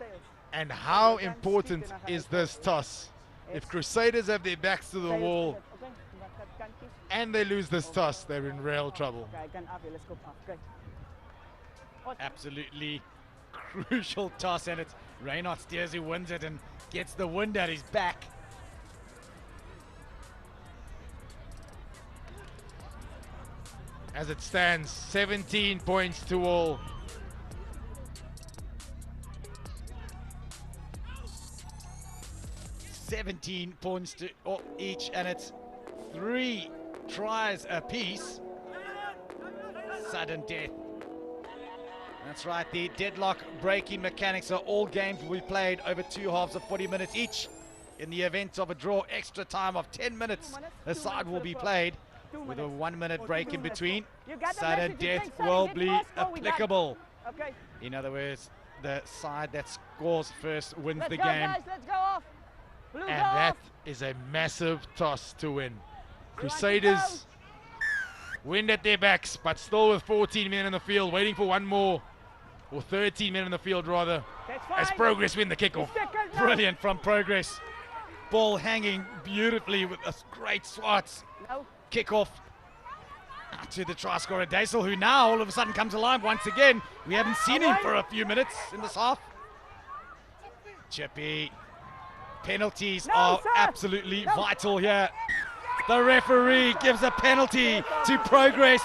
C: And how important is this toss? If Crusaders have their backs to the wall
B: Okay, wat kantjies.
C: and they lose this toss, they're in real trouble.
B: Okay, I can af, let's go af. Okay.
A: Absolutely crucial toss, and it's Reynard Steers who wins it and gets the wind at his back.
C: As it stands, 17 points to all.
A: $17 points to each, and it's 3 tries apiece. Sudden death. That's right, the deadlock breaking mechanics are all games will be played over 2 halves of 40 minutes each. In the event of a draw, extra time of 10 minutes, the side will be played with a 1-minute break in between. Sudden death will be applicable.
B: Okay.
A: In other words, the side that scores first wins
B: Let's
A: the
B: go,
A: game.
B: guys, let's go off. Blue
C: And
B: go
C: that
B: off.
C: is a massive toss to win. Crusaders wind at their backs, but still with 14 men in the field, waiting for one more, or 13 men in the field rather,
B: That's
C: as
B: fine.
C: Progress win the kickoff.
B: Second now.
A: Brilliant from Progress. Ball hanging beautifully with a great swats.
B: No.
A: Kickoff to the try scorer Daisel, who now all of a sudden comes alive once again. We haven't seen him for a few minutes in this half. Chippy. Penalties
B: No,
A: are
B: sir.
A: absolutely
B: No.
A: vital here. The referee gives a penalty to Progress,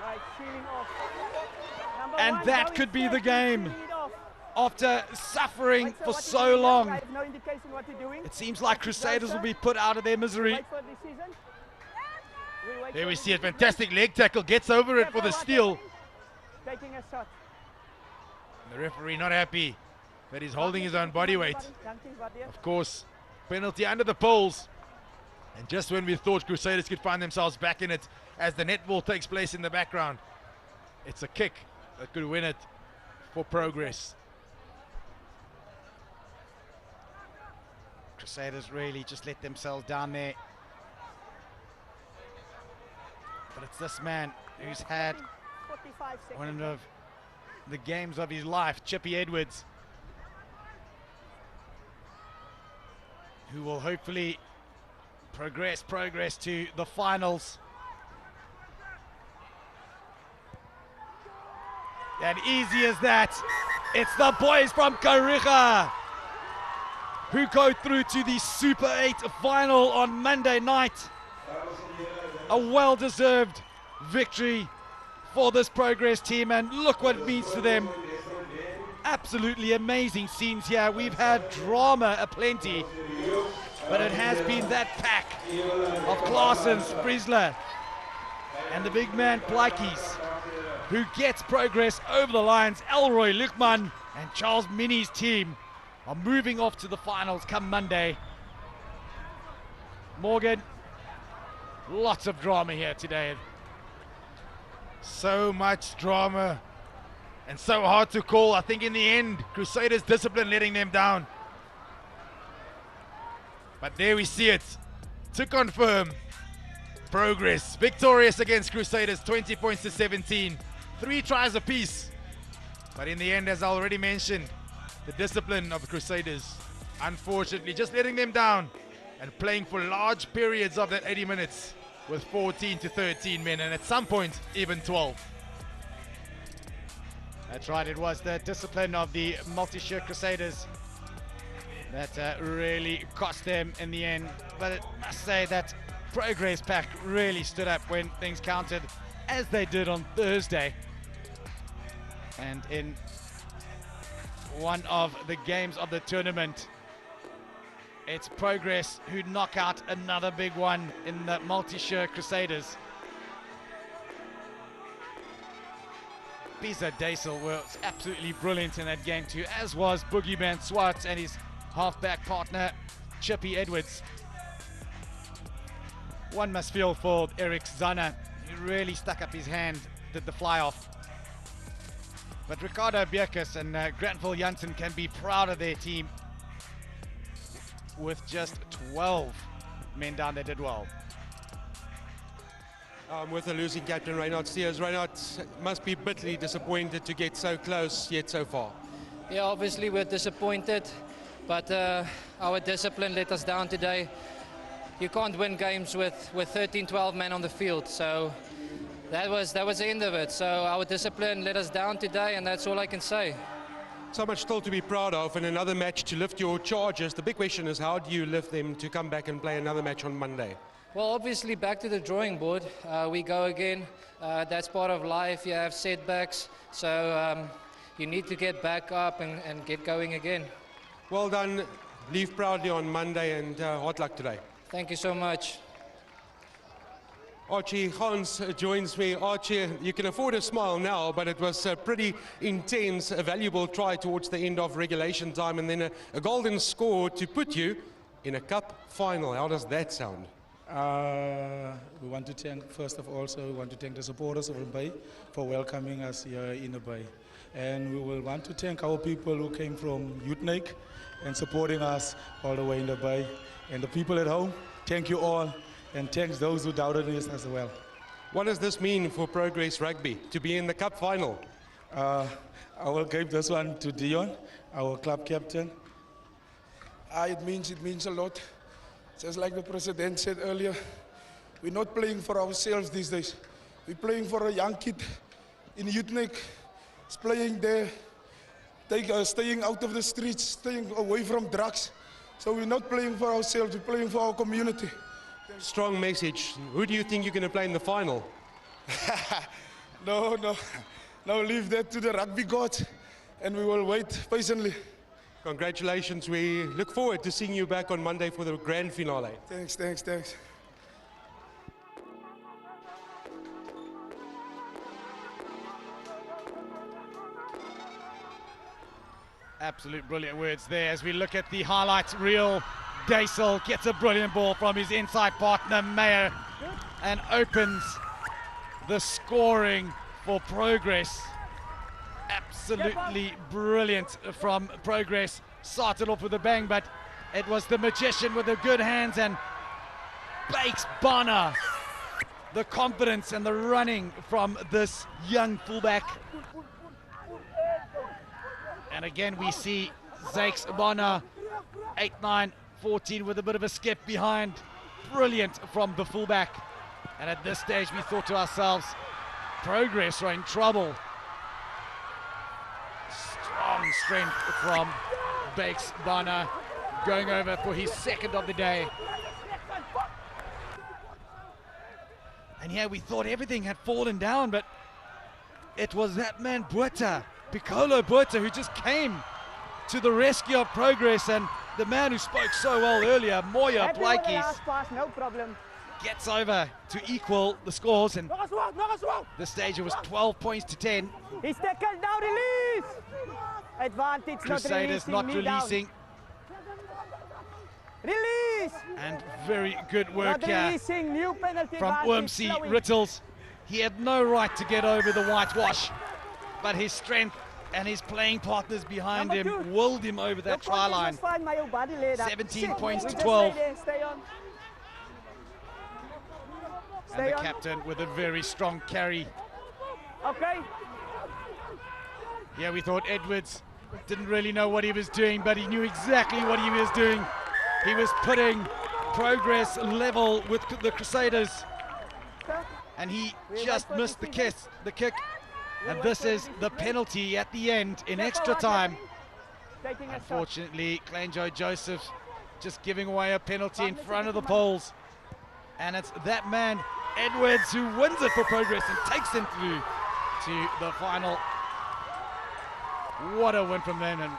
B: Right, sealing off. Number
A: and
B: one,
A: that
B: going
A: could be the
B: first,
A: game.
B: seal it off.
A: After suffering
B: Right, sir,
A: for
B: what is
A: so
B: doing?
A: long,
B: I have no indication what you're doing.
A: it seems like Crusaders will be put out of their misery.
B: Wait for a decision. We wait
C: There
B: for
C: we
B: a
C: see a
B: decision.
C: fantastic leg tackle, gets over it for the steal.
B: Taking a shot.
C: The referee not happy that he's holding his own body weight.
B: Dankie, Wadia.
C: Of course, penalty under the poles. And just when we thought Crusaders could find themselves back in it, as the netball takes place in the background, it's a kick that could win it for Progress.
A: Crusaders really just let themselves down there. But it's this man who's had
B: 55 seconds.
A: one of the games of his life, Chippy Edwards, who will hopefully progress to the finals. And easy as that, it's the boys from Kariga who go through to the Super 8 final on Monday night. A well-deserved victory for this Progress team, and look what it means to them. Absolutely amazing scenes here. We've had drama aplenty, but it has been that pack of Claessens, Friesler, and the big man Plaatjes who gets Progress over the lines. Elroy Luchman and Charles Minnie's team are moving off to the finals come Monday. Morgan, lots of drama here today.
C: So much drama and so hard to call. I think in the end, Crusaders' discipline letting them down. But there we see it. To confirm, Progress victorious against Crusaders, 20 points to 17. 3 tries apiece. But in the end, as I already mentioned, the discipline of Crusaders, unfortunately, just letting them down and playing for large periods of that 80 minutes with 14 to 13 men, and at some point, even 12.
A: That's right, it was the discipline of the Multisure Crusaders that really cost them in the end. But I must say that Progress pack really stood up when things counted, as they did on Thursday. And in one of the games of the tournament, it's Progress who knock out another big one in the Multisure Crusaders. Bisa Daisel was absolutely brilliant in that game too, as was Boogeyman Swart and his halfback partner Chippy Edwards. One must feel for Eric Zana. He really stuck up his hand, did the fly off. But Ricardo Bierkes and Grantville Janssen can be proud of their team. With just 12 men down, they did well.
D: With the losing captain, Reynard Steers. Reynard must be bitterly disappointed to get so close yet so far.
F: Yeah, obviously we're disappointed, but our discipline let us down today. You can't win games with 13, 12 men on the field, so that was the end of it. So our discipline let us down today, and that's all I can say.
D: So much still to be proud of, and another match to lift your charges. The big question is, how do you lift them to come back and play another match on Monday?
F: Well, obviously back to the drawing board. We go again. That's part of life. You have setbacks, so you need to get back up and get going again.
D: Well done. Leave proudly on Monday, and hard luck today.
F: Thank you so much.
D: Archie Hans joins me. Archie, you can afford a smile now, but it was a pretty intense, a valuable try towards the end of regulation time, and then a golden score to put you in a cup final. How does that sound?
G: We want to thank, first of all, we want to thank the supporters of the Bay for welcoming us here in the Bay. And we will want to thank our people who came from Utrecht and supporting us all the way in the Bay. And the people at home, thank you all. And thanks those who doubted us as well.
D: What does this mean for Progress Rugby to be in the cup final?
G: I will give this one to Dion, our club captain.
H: It means a lot. Just like the president said earlier, we're not playing for ourselves these days. We're playing for a young kid in Utrecht. He's playing there, staying out of the streets, staying away from drugs. So we're not playing for ourselves, we're playing for our community.
D: Strong message. Who do you think you're going to play in the final?
H: No, leave that to the rugby gods, and we will wait patiently.
D: Congratulations. We look forward to seeing you back on Monday for the grand finale.
H: Thanks.
A: Absolute brilliant words there as we look at the highlights reel. Daisel gets a brilliant ball from his inside partner, Meyer, and opens the scoring for Progress. Absolutely brilliant from Progress. Started off with a bang, but it was the magician with the good hands, and Bakes Bonner the confidence and the running from this young fullback. And again, we see Zakes Bonner, 8-9, 14 with a bit of a skip behind. Brilliant from the fullback. And at this stage, we thought to ourselves, Progress are in trouble. Strong strength from Zakes Bonner, going over for his second of the day. And here we thought everything had fallen down, but it was that man Botha, Piccolo Botha, who just came to the rescue of Progress, and the man who spoke so well earlier, Moya Blaikis,
B: no problem.
A: gets over to equal the scores, and this stage it was 12 points to 10.
B: He's tackled, now release! Advantage,
A: Crusaders not releasing.
B: Release!
A: And very good work
B: Not
A: here
B: releasing, new penalty
A: from
B: advantage,
A: Wormsy
B: slowing.
A: Rittles. He had no right to get over the whitewash, but his strength and his playing partners behind
B: Number
A: him
B: two.
A: willed him over that try line. 17 points to
B: Just
A: 12.
B: stay there, stay on.
A: And
B: Stay
A: the
B: on.
A: captain with a very strong carry.
B: Okay.
A: Yeah, we thought Edwards didn't really know what he was doing, but he knew exactly what he was doing. He was putting Progress level with the Crusaders, and he just missed the kick. And this is the penalty at the end in extra time.
B: Taking a shot.
A: Unfortunately, Clanjo Joseph just giving away a penalty in front of the poles. And it's that man, Edwards, who wins it for Progress and takes them through to the final. What a win from them. And